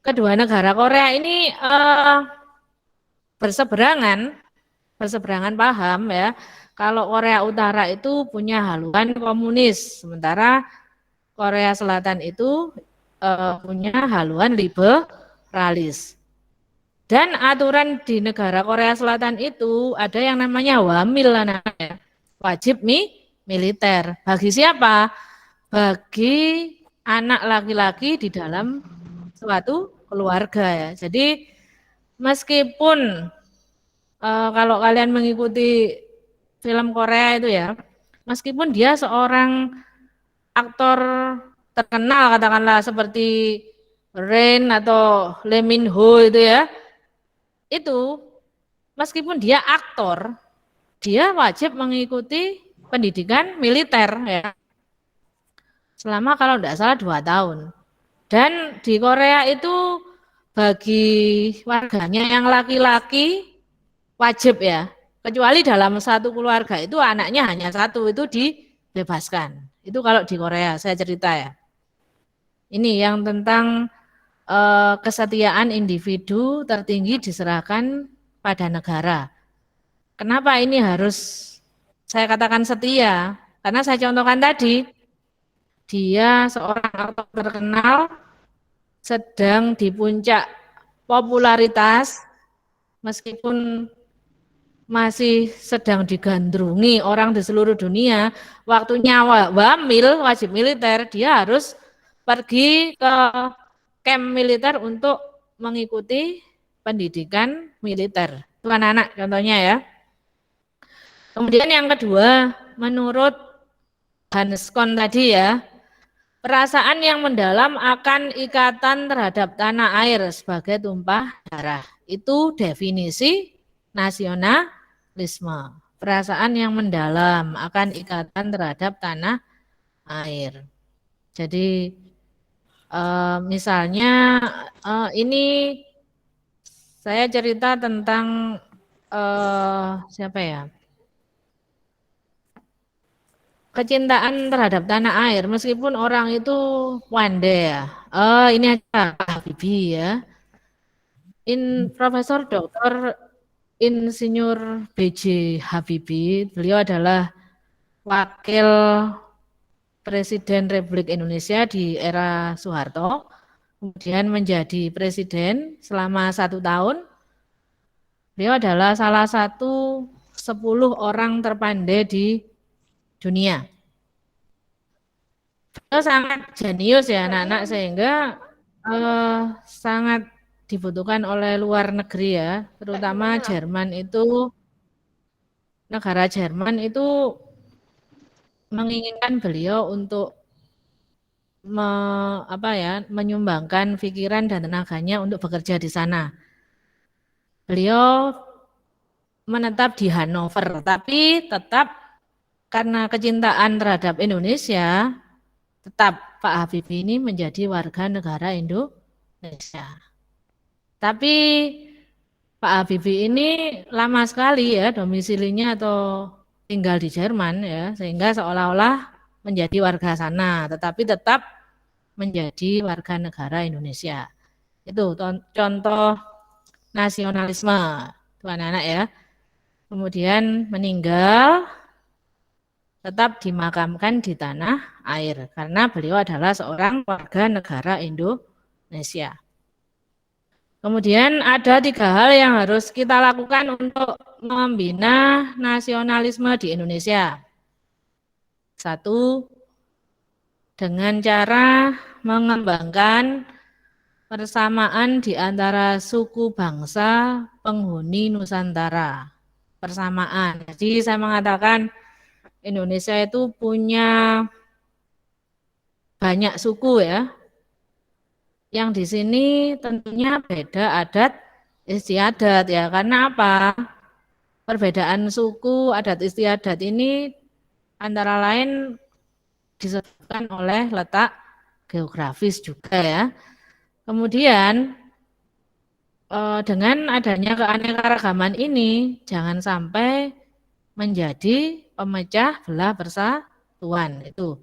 [SPEAKER 1] kedua negara Korea ini berseberangan paham ya. Kalau Korea Utara itu punya haluan komunis, sementara Korea Selatan itu punya haluan liberalis. Dan aturan di negara Korea Selatan itu ada yang namanya wamil, anaknya, wajib militer. Bagi siapa? Bagi anak laki-laki di dalam suatu keluarga ya. Jadi meskipun kalau kalian mengikuti film Korea itu ya, meskipun dia seorang aktor terkenal katakanlah seperti Rain atau Lee Min Ho itu ya, itu meskipun dia aktor, dia wajib mengikuti pendidikan militer ya. Selama kalau tidak salah 2 tahun. Dan di Korea itu bagi warganya yang laki-laki wajib ya. Kecuali dalam satu keluarga itu anaknya hanya satu, itu dibebaskan. Itu kalau di Korea, saya cerita ya. Ini yang tentang kesetiaan individu tertinggi diserahkan pada negara. Kenapa ini harus saya katakan setia? Karena saya contohkan tadi, dia seorang aktor terkenal, sedang di puncak popularitas, meskipun masih sedang digandrungi orang di seluruh dunia, waktunya wamil, wajib militer, dia harus pergi ke camp militer untuk mengikuti pendidikan militer. Itu anak-anak contohnya ya. Kemudian yang kedua, menurut Hanskon tadi ya, perasaan yang mendalam akan ikatan terhadap tanah air sebagai tumpah darah. Itu definisi nasionalisme. Perasaan yang mendalam akan ikatan terhadap tanah air. Jadi misalnya ini saya cerita tentang siapa ya? Kecintaan terhadap tanah air, meskipun orang itu pandai ya. Ini aja Pak Habibie ya. Profesor Dr. Insinyur B.J. Habibie, beliau adalah wakil Presiden Republik Indonesia di era Soeharto, kemudian menjadi presiden selama 1 tahun. Beliau adalah salah satu 10 orang terpandai di dunia. Beliau sangat jenius ya anak-anak, sehingga sangat dibutuhkan oleh luar negeri ya, terutama Jerman itu, negara Jerman itu menginginkan beliau untuk menyumbangkan pikiran dan tenaganya untuk bekerja di sana. Beliau menetap di Hannover, tapi tetap karena kecintaan terhadap Indonesia, tetap Pak Habibie ini menjadi warga negara Indonesia. Tapi Pak Habibie ini lama sekali ya domisilinya atau tinggal di Jerman ya, sehingga seolah-olah menjadi warga sana, tetapi tetap menjadi warga negara Indonesia. Itu contoh nasionalisme, anak-anak ya. Kemudian meninggal, tetap dimakamkan di tanah air karena beliau adalah seorang warga negara Indonesia. Kemudian ada 3 hal yang harus kita lakukan untuk membina nasionalisme di Indonesia. 1, dengan cara mengembangkan persamaan di antara suku bangsa penghuni Nusantara. Persamaan. Jadi saya mengatakan Indonesia itu punya banyak suku ya. Yang di sini tentunya beda adat istiadat ya. Karena apa? Perbedaan suku, adat istiadat ini antara lain disebabkan oleh letak geografis juga ya. Kemudian dengan adanya keanekaragaman ini, jangan sampai menjadi pemecah belah persatuan itu.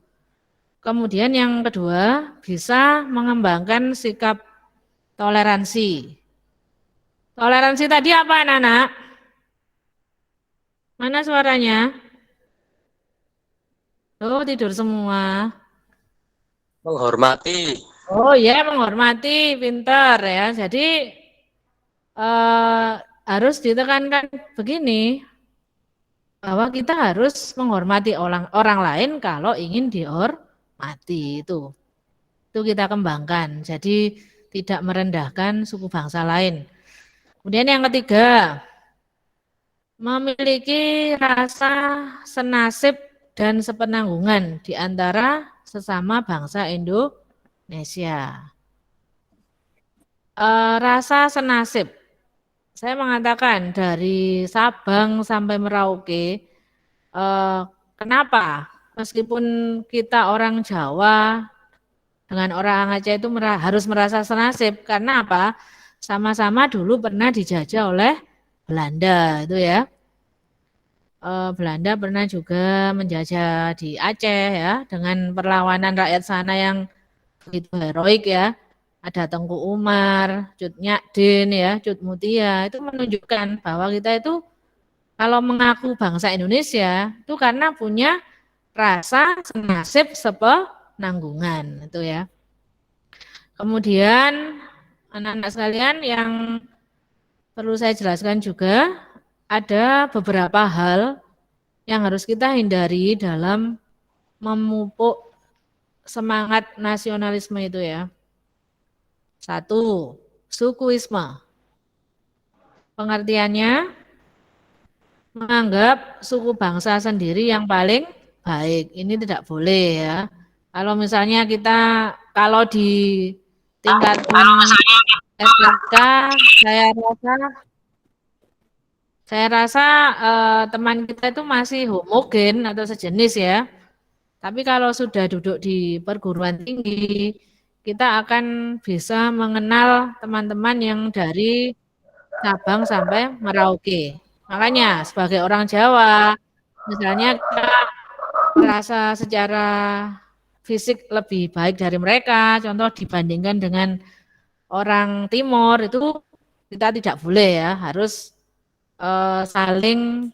[SPEAKER 1] Kemudian yang kedua, bisa mengembangkan sikap toleransi. Toleransi tadi apa anak-anak? Mana suaranya? Oh, tidur semua.
[SPEAKER 4] Menghormati.
[SPEAKER 1] Oh ya, menghormati, pintar ya. Jadi harus ditekankan begini, bahwa kita harus menghormati orang lain kalau ingin dihormati itu. Itu kita kembangkan. Jadi tidak merendahkan suku bangsa lain. Kemudian yang ketiga, memiliki rasa senasib dan sepenanggungan di antara sesama bangsa Indonesia. Rasa senasib. Saya mengatakan dari Sabang sampai Merauke, kenapa? Meskipun kita orang Jawa dengan orang Aceh itu harus merasa senasib, karena apa? Sama-sama dulu pernah dijajah oleh Belanda itu ya. Belanda pernah juga menjajah di Aceh ya, dengan perlawanan rakyat sana yang begitu heroik ya. Ada Tengku Umar, Cut Nyadin ya, Cut Mutia, itu menunjukkan bahwa kita itu kalau mengaku bangsa Indonesia itu karena punya rasa senasib sepenanggungan itu ya. Kemudian anak-anak sekalian yang perlu saya jelaskan juga, ada beberapa hal yang harus kita hindari dalam memupuk semangat nasionalisme itu ya. Satu, sukuisme. Pengertiannya menganggap suku bangsa sendiri yang paling baik. Ini tidak boleh ya. Kalau misalnya kalau di tingkat SMK, saya rasa teman kita itu masih homogen atau sejenis ya. Tapi kalau sudah duduk di perguruan tinggi, kita akan bisa mengenal teman-teman yang dari Sabang sampai Merauke. Makanya sebagai orang Jawa, misalnya kita merasa secara fisik lebih baik dari mereka, contoh dibandingkan dengan orang Timur, itu kita tidak boleh ya, harus saling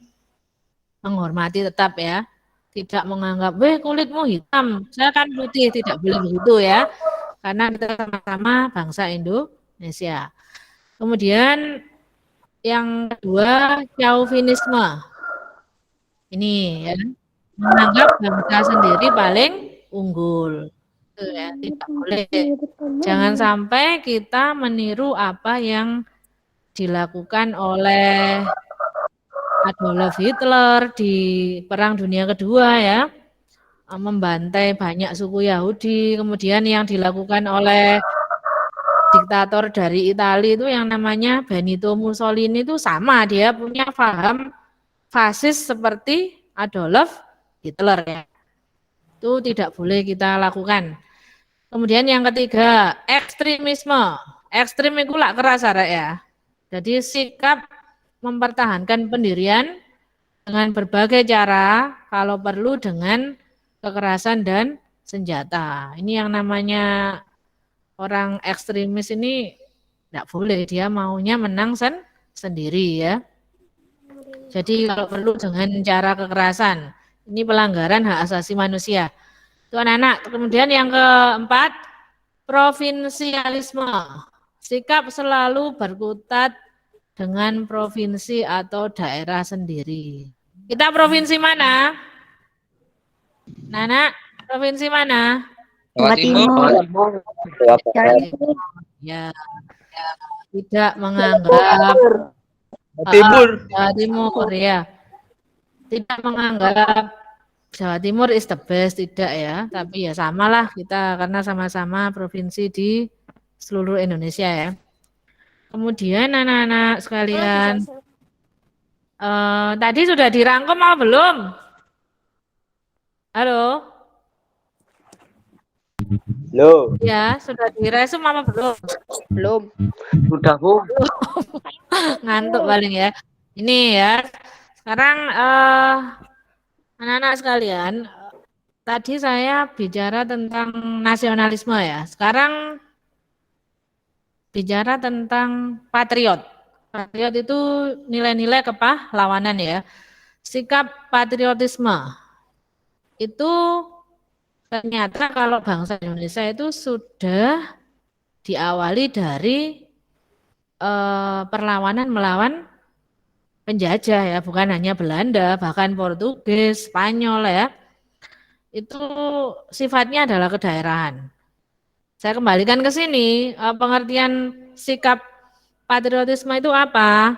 [SPEAKER 1] menghormati tetap ya. Tidak menganggap, kulitmu hitam, saya kan putih, tidak boleh begitu ya. Karena kita sama-sama bangsa Indonesia. Kemudian yang kedua, chauvinisme. Ini ya, menganggap bangsa sendiri paling unggul. Itu ya, tidak boleh. Jangan sampai kita meniru apa yang dilakukan oleh Adolf Hitler di Perang Dunia Kedua ya. Membantai banyak suku Yahudi, kemudian yang dilakukan oleh diktator dari Italia itu yang namanya Benito Mussolini itu sama, dia punya paham fasis seperti Adolf Hitler ya. Itu tidak boleh kita lakukan. Kemudian yang ketiga, ekstremisme. Ekstrim itu lah keras ya. Jadi sikap mempertahankan pendirian dengan berbagai cara, kalau perlu dengan kekerasan dan senjata. Ini yang namanya orang ekstremis ini tidak boleh, dia maunya menang sendiri ya. Jadi kalau perlu dengan cara kekerasan, ini pelanggaran hak asasi manusia. Itu anak-anak. Kemudian yang keempat, provinsialisme. Sikap selalu berkutat dengan provinsi atau daerah sendiri. Kita provinsi mana? Nana, provinsi mana?
[SPEAKER 2] Jawa Timur.
[SPEAKER 1] Ya, tidak menganggap Jawa Timur ya. Tidak menganggap Jawa Timur is the best, tidak ya. Tapi ya samalah kita karena sama-sama provinsi di seluruh Indonesia ya. Kemudian anak-anak sekalian, tadi sudah dirangkum apa belum? Halo?
[SPEAKER 4] Belum.
[SPEAKER 1] Ya, sudah diresum apa belum?
[SPEAKER 2] Belum.
[SPEAKER 4] Sudah, Bu.
[SPEAKER 1] Ngantuk paling ya. Ini ya, Sekarang anak-anak sekalian, tadi saya bicara tentang nasionalisme ya. Sekarang bicara tentang patriot. Patriot itu nilai-nilai kepahlawanan ya. Sikap patriotisme itu ternyata kalau bangsa Indonesia itu sudah diawali dari perlawanan melawan penjajah ya, bukan hanya Belanda, bahkan Portugis, Spanyol ya. Itu sifatnya adalah kedaerahan. Saya kembalikan ke sini, pengertian sikap patriotisme itu apa?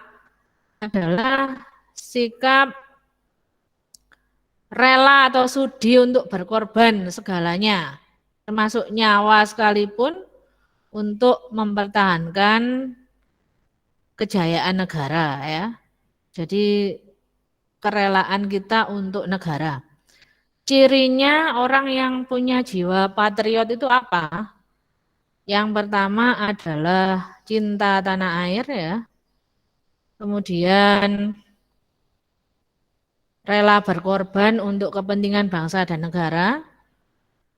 [SPEAKER 1] Adalah sikap rela atau sudi untuk berkorban segalanya, termasuk nyawa sekalipun untuk mempertahankan kejayaan negara ya. Jadi kerelaan kita untuk negara. Cirinya orang yang punya jiwa patriot itu apa? Yang pertama adalah cinta tanah air ya. Kemudian rela berkorban untuk kepentingan bangsa dan negara.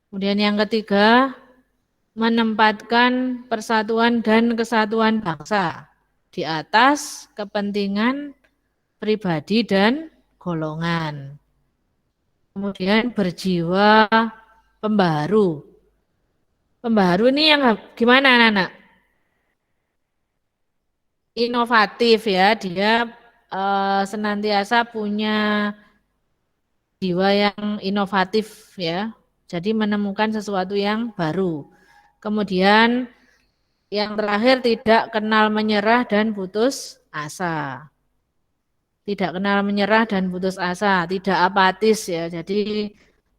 [SPEAKER 1] Kemudian yang ketiga, menempatkan persatuan dan kesatuan bangsa di atas kepentingan pribadi dan golongan. Kemudian berjiwa pembaharu. Pembaharu ini yang gimana anak-anak? Inovatif ya, dia senantiasa punya jiwa yang inovatif ya. Jadi menemukan sesuatu yang baru. Kemudian yang terakhir tidak kenal menyerah dan putus asa. Tidak kenal menyerah dan putus asa, tidak apatis ya. Jadi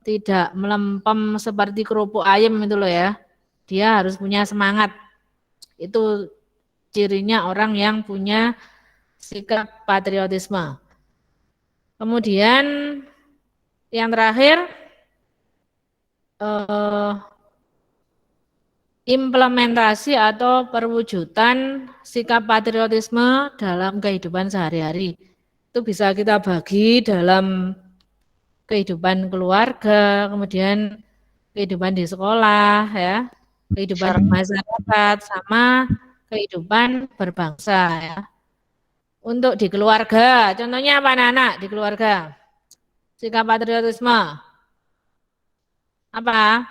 [SPEAKER 1] tidak melempem seperti kerupuk ayam itu loh ya. Dia harus punya semangat. Itu cirinya orang yang punya sikap patriotisme. Kemudian yang terakhir implementasi atau perwujudan sikap patriotisme dalam kehidupan sehari-hari. Itu bisa kita bagi dalam kehidupan keluarga, kemudian kehidupan di sekolah ya, kehidupan di masyarakat sama kehidupan berbangsa ya. Untuk di keluarga, contohnya apa anak-anak di keluarga? Sikap patriotisme. Apa?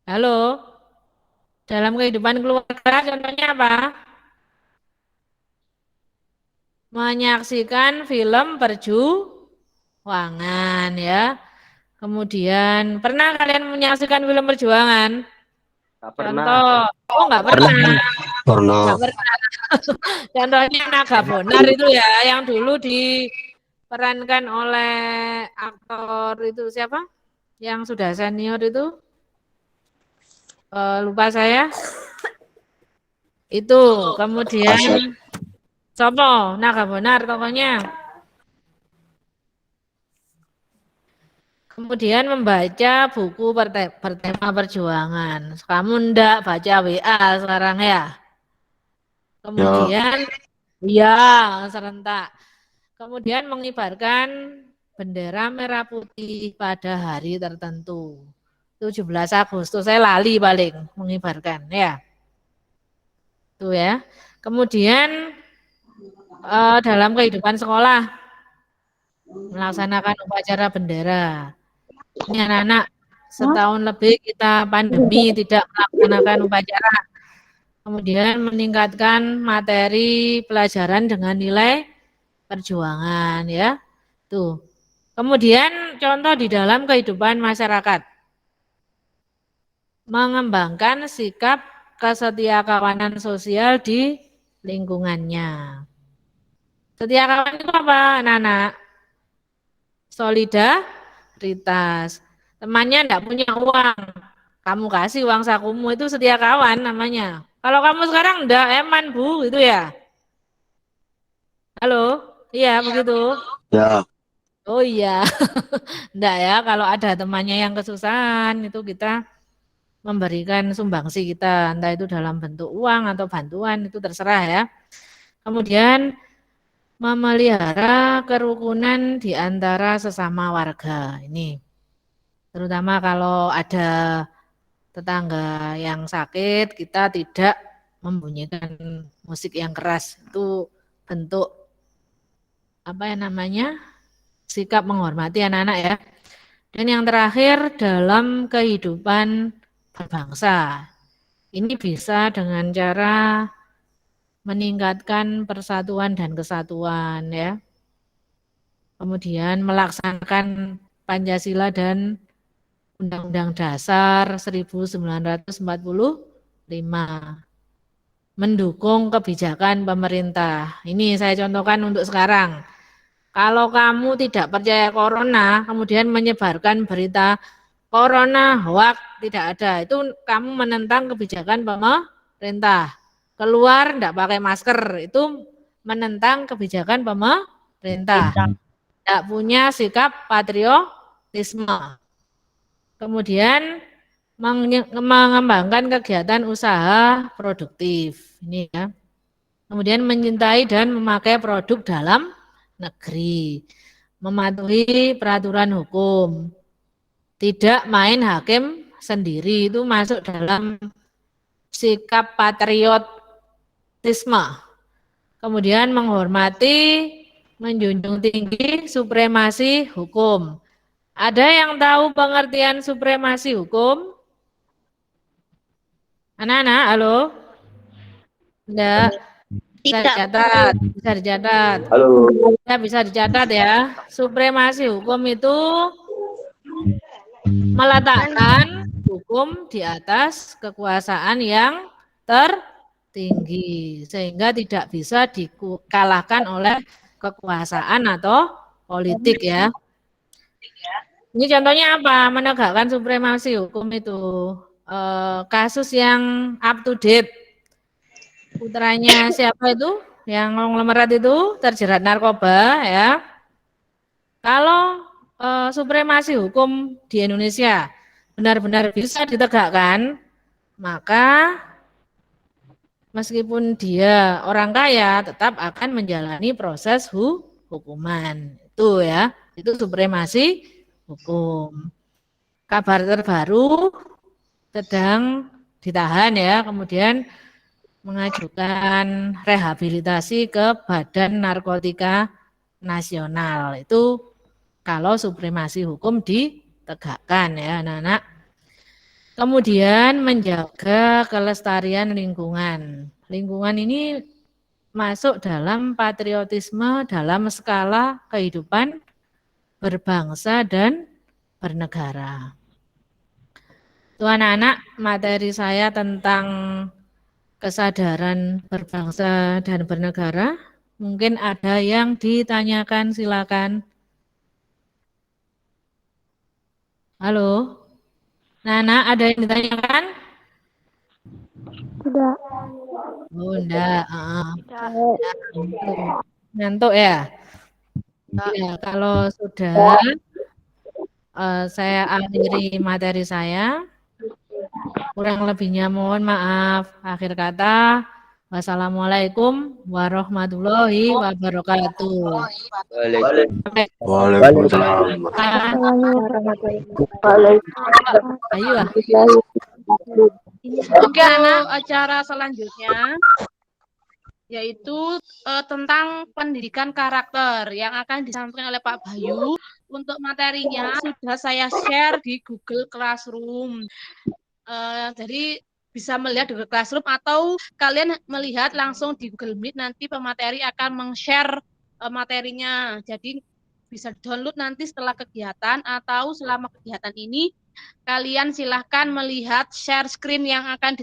[SPEAKER 1] Halo? Dalam kehidupan keluarga contohnya apa? Menyaksikan film perjuangan ya. Kemudian pernah kalian menyaksikan film perjuangan?
[SPEAKER 4] Gak pernah.
[SPEAKER 1] Contoh, oh nggak pernah.
[SPEAKER 3] Pernah.
[SPEAKER 1] Nggak pernah. Contohnya Naga Bonar itu ya, yang dulu diperankan oleh aktor itu siapa? Yang sudah senior itu, lupa saya. Itu kemudian Sopo, Naga Bonar tokohnya. Kemudian membaca buku bertema perjuangan. Kamu ndak baca WA sekarang ya? Kemudian ya serentak. Kemudian mengibarkan bendera merah putih pada hari tertentu. 17 Agustus saya lali paling mengibarkan ya. Tuh ya. Kemudian dalam kehidupan sekolah melaksanakan upacara bendera. Ini anak-anak setahun lebih kita pandemi tidak melaksanakan upacara. Kemudian meningkatkan materi pelajaran dengan nilai perjuangan ya. Tuh. Kemudian contoh di dalam kehidupan masyarakat. Mengembangkan sikap kesetiakawanan sosial di lingkungannya. Setia kawan itu apa anak-anak? Solidaritas. Temannya enggak punya uang, kamu kasih uang sakumu, itu setia kawan namanya. Kalau kamu sekarang enggak, eman Bu, itu ya. Halo, iya begitu.
[SPEAKER 3] Ya.
[SPEAKER 1] Oh iya, enggak ya. Kalau ada temannya yang kesusahan, itu kita memberikan sumbangsi kita, entah itu dalam bentuk uang atau bantuan, itu terserah ya. Kemudian memelihara kerukunan di antara sesama warga. Ini terutama kalau ada tetangga yang sakit, kita tidak membunyikan musik yang keras. Itu bentuk apa ya namanya? Sikap menghormati anak-anak ya. Dan yang terakhir dalam kehidupan berbangsa. Ini bisa dengan cara meningkatkan persatuan dan kesatuan ya. Kemudian melaksanakan Pancasila dan Undang-Undang Dasar 1945. Mendukung kebijakan pemerintah. Ini saya contohkan untuk sekarang. Kalau kamu tidak percaya corona, kemudian menyebarkan berita corona hoax tidak ada, itu kamu menentang kebijakan pemerintah. Keluar tidak pakai masker, itu menentang kebijakan pemerintah. Tidak punya sikap patriotisme. Kemudian mengembangkan kegiatan usaha produktif. Ini ya. Kemudian mencintai dan memakai produk dalam negeri. Mematuhi peraturan hukum. Tidak main hakim sendiri, itu masuk dalam sikap patriotisme. Kemudian menghormati, menjunjung tinggi supremasi hukum. Ada yang tahu pengertian supremasi hukum? Anak-anak, halo? Enggak? Bisa dicatat, bisa dicatat.
[SPEAKER 4] Halo.
[SPEAKER 1] Ya, bisa dicatat ya. Supremasi hukum itu meletakkan hukum di atas kekuasaan yang tertinggi sehingga tidak bisa dikalahkan oleh kekuasaan atau politik ya. Ini contohnya apa? Menegakkan supremasi hukum itu kasus yang up to date. Putranya siapa itu? Yang konglomerat itu terjerat narkoba ya. Kalau supremasi hukum di Indonesia benar-benar bisa ditegakkan, maka meskipun dia orang kaya tetap akan menjalani proses hukuman. Itu ya, itu supremasi hukum. Kabar terbaru sedang ditahan ya, kemudian mengajukan rehabilitasi ke Badan Narkotika Nasional. Itu kalau supremasi hukum ditegakkan ya anak-anak. Kemudian menjaga kelestarian lingkungan. Lingkungan ini masuk dalam patriotisme dalam skala kehidupan berbangsa dan bernegara. Itu anak-anak, materi saya tentang kesadaran berbangsa dan bernegara. Mungkin ada yang ditanyakan, silakan. Halo? Nana, ada yang ditanyakan?
[SPEAKER 5] Tidak.
[SPEAKER 1] Oh, enggak. Ngantuk ya? Ya, kalau sudah saya akhiri materi saya. Kurang lebihnya mohon maaf. Akhir kata, wassalamualaikum warahmatullahi wabarakatuh.
[SPEAKER 4] Waalaikumsalam.
[SPEAKER 1] Ayo.
[SPEAKER 5] Oke, anak, acara selanjutnya yaitu tentang pendidikan karakter yang akan disampaikan oleh Pak Bayu. Untuk materinya sudah saya share di Google Classroom. Jadi bisa melihat di Google Classroom atau kalian melihat langsung di Google Meet, nanti pemateri akan meng-share materinya. Jadi bisa download nanti setelah kegiatan atau selama kegiatan ini kalian silahkan melihat share screen yang akan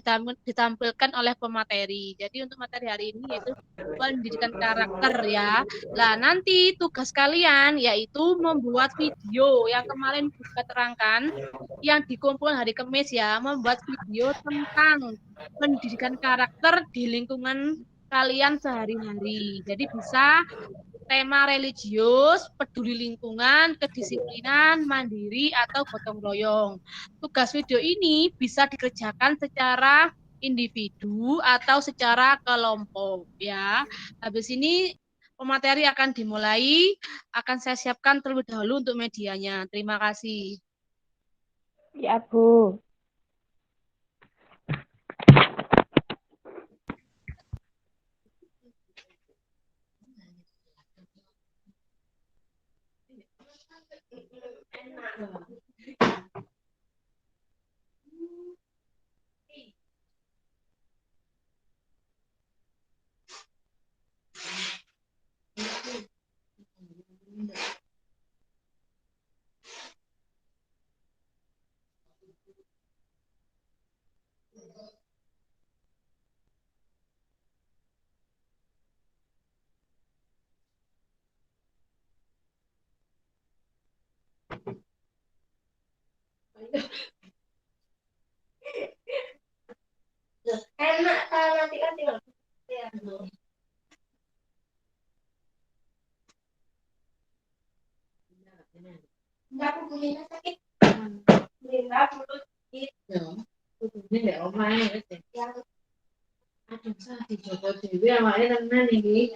[SPEAKER 5] ditampilkan oleh pemateri. Jadi untuk materi hari ini yaitu pendidikan karakter ya. Nah, nanti tugas kalian yaitu membuat video yang kemarin juga terangkan yang dikumpulkan hari Kamis ya, membuat video tentang pendidikan karakter di lingkungan kalian sehari-hari. Jadi bisa tema religius, peduli lingkungan, kedisiplinan, mandiri, atau gotong royong. Tugas video ini bisa dikerjakan secara individu atau secara kelompok ya. Habis ini pemateri akan dimulai. Akan saya siapkan terlebih dahulu untuk medianya. Terima kasih.
[SPEAKER 4] Ya, Bu.
[SPEAKER 6] Enak kalau nanti kan tinggal enggak aku bunyinya sakit. Enggak mulut gitu. Ini enggak omae wis. Aduh salah dijogo dhewe awake tenan iki.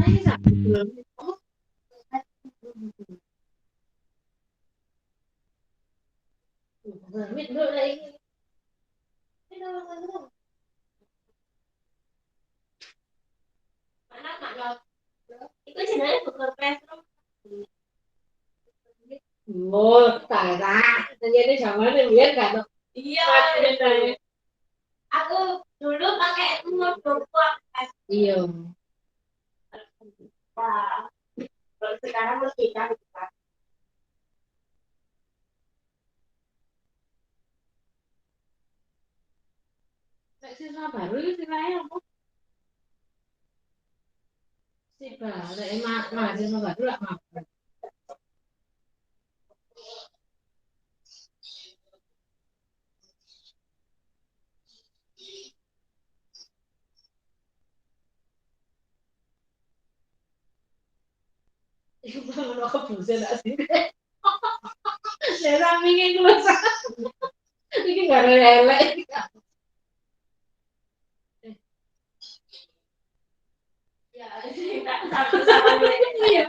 [SPEAKER 6] Ayo sak belum. Amit dulu lagi. Mana mak lo? Itu jenenge bukur Petro. Oh, Tara. Ternyata zaman biar kan. Iya. Aku dulu pakai notebook. Iya. Wah. Kalau sekarang mesti kan. Siswa baru itu istilahnya apa? Siswa, mahasiswa baru lah. Iku bangun aku buset asli. Saya sampingin keluar. Ini nggak relek. Ya, tak sama iya.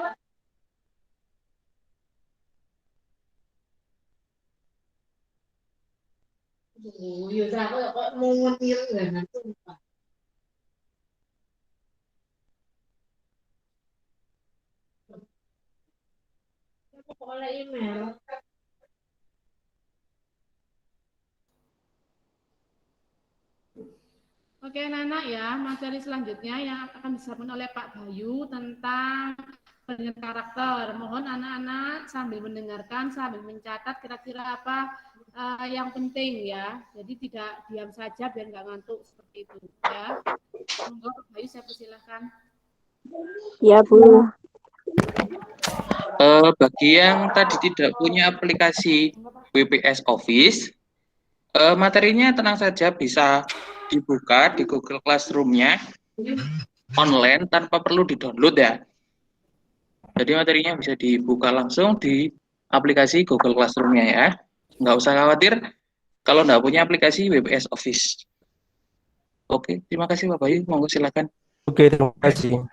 [SPEAKER 6] Oh, iya, aku kok mau ngetir kan sumpah. Aku oleh email.
[SPEAKER 5] Oke, Nana ya, materi selanjutnya yang akan disampaikan oleh Pak Bayu tentang penilaian karakter. Mohon anak-anak sambil mendengarkan, sambil mencatat kira-kira apa yang penting ya. Jadi tidak diam saja biar nggak ngantuk seperti itu ya. Monggo Pak Bayu, saya persilahkan.
[SPEAKER 4] Ya, Bu.
[SPEAKER 3] Bagi yang tadi tidak punya aplikasi WPS Office, materinya tenang saja bisa dibuka di Google Classroom-nya online tanpa perlu di-download ya. Jadi materinya bisa dibuka langsung di aplikasi Google Classroom-nya ya. Nggak usah khawatir kalau nggak punya aplikasi WPS Office. Oke, terima kasih Pak Bayu. Monggo silakan.
[SPEAKER 7] Oke, terima kasih.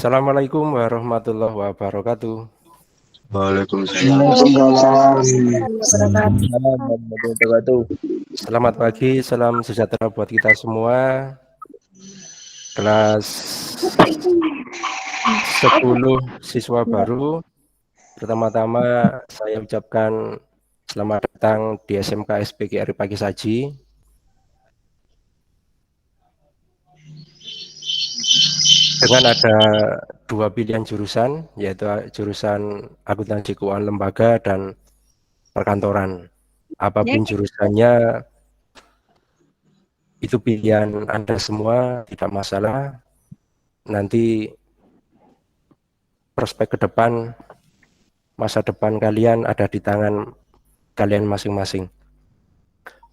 [SPEAKER 7] Assalamualaikum warahmatullahi wabarakatuh.
[SPEAKER 8] Waalaikumsalam.
[SPEAKER 7] Selamat pagi, salam sejahtera buat kita semua. Kelas 10 siswa baru. Pertama-tama saya ucapkan selamat datang di SMK PGRI Pagi Saji. Dengan ada 2 pilihan jurusan, yaitu jurusan akuntansi keuangan lembaga dan perkantoran. Apapun jurusannya, itu pilihan Anda semua, tidak masalah. Nanti prospek ke depan, masa depan kalian ada di tangan kalian masing-masing.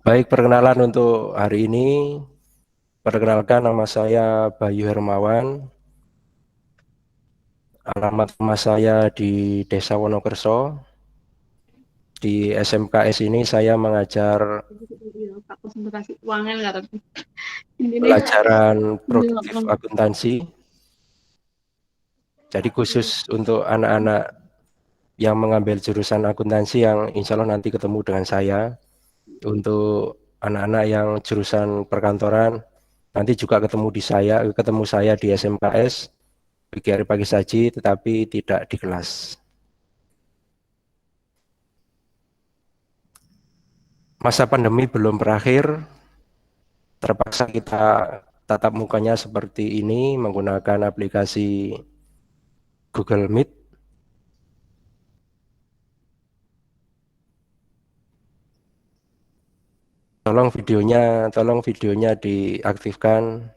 [SPEAKER 7] Baik, perkenalan untuk hari ini. Perkenalkan, nama saya Bayu Hermawan. Alamat rumah saya di Desa Wonokerso. Di SMKS ini saya mengajar pelajaran produktif akuntansi. Jadi khusus untuk anak-anak yang mengambil jurusan akuntansi yang insya Allah nanti ketemu dengan saya. Untuk anak-anak yang jurusan perkantoran nanti juga ketemu saya di SMKS PGRI Pagi Saji, tetapi tidak di kelas. Masa pandemi belum berakhir, terpaksa kita tatap mukanya seperti ini menggunakan aplikasi Google Meet. Tolong videonya diaktifkan.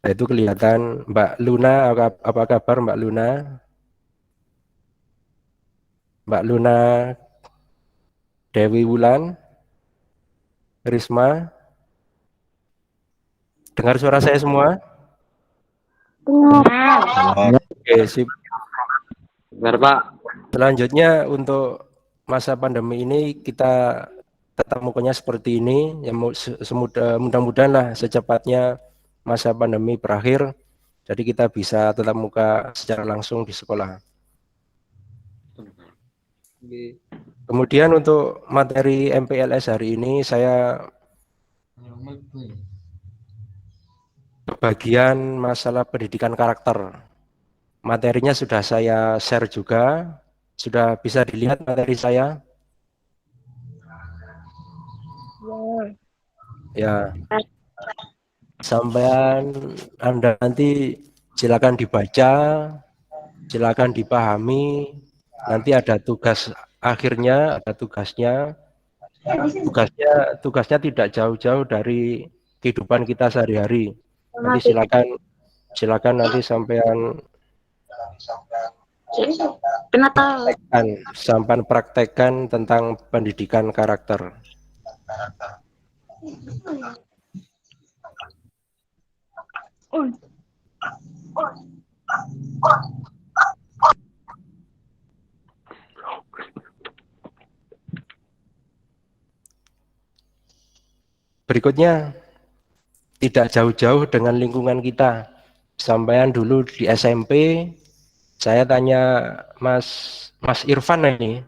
[SPEAKER 7] Nah, itu kelihatan Mbak Luna. Apa kabar Mbak Luna? Mbak Luna, Dewi Wulan, Risma, dengar suara saya semua? Oke, sip.
[SPEAKER 8] Benar, Pak.
[SPEAKER 7] Selanjutnya untuk masa pandemi ini kita tatap mukanya seperti ini. Ya, mudah-mudahan lah secepatnya masa pandemi berakhir, jadi kita bisa tatap muka secara langsung di sekolah. Kemudian untuk materi MPLS hari ini saya bagian masalah pendidikan karakter. Materinya sudah saya share juga. Sudah bisa dilihat materi saya? Ya. Sampai Anda nanti silakan dibaca, silakan dipahami. Nanti ada tugas akhirnya, ada tugasnya. Tugasnya tidak jauh-jauh dari kehidupan kita sehari-hari. Nanti silakan nanti sampean praktekkan tentang pendidikan karakter. Berikutnya, tidak jauh-jauh dengan lingkungan kita. Sampaian dulu di SMP, saya tanya Mas Irfan ini.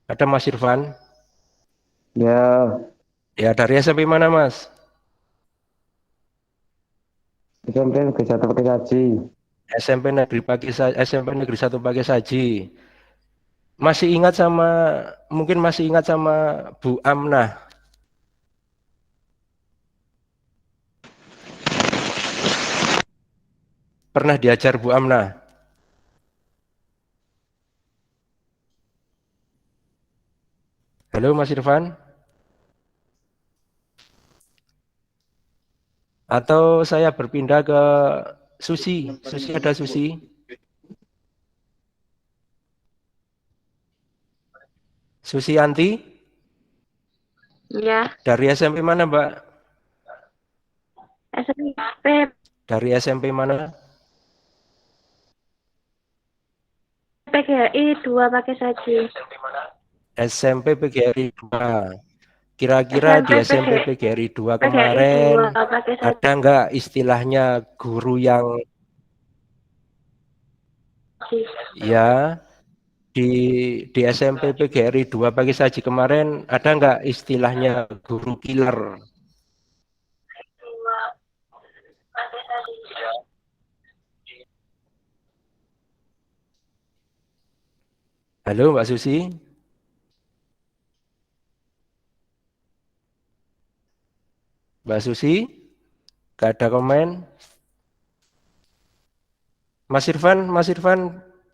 [SPEAKER 7] Ada Mas Irfan?
[SPEAKER 8] Ya.
[SPEAKER 7] Ya, dari SMP mana, Mas?
[SPEAKER 8] SMP Negeri 1 Pagi Saji.
[SPEAKER 7] SMP Negeri 1 Pagi Saji. Mungkin masih ingat sama Bu Amnah. Pernah diajar Bu Amnah? Halo Mas Irfan? Atau saya berpindah ke Susi? Susi, ada Susi? Susi Anti?
[SPEAKER 4] Ya,
[SPEAKER 7] Dari SMP mana, Mbak?
[SPEAKER 4] SMP
[SPEAKER 7] Dari SMP mana?
[SPEAKER 4] PGRI 2 Pagi Saji.
[SPEAKER 7] SMP PGRI 2. Kira-kira di SMP PGRI 2 kemarin ada nggak istilahnya guru yang Ya, di SMP PGRI 2 Pagi Saji kemarin ada nggak istilahnya guru killer? Halo Mbak Susi? Mbak Susi? Gak ada komen? Mas Irfan,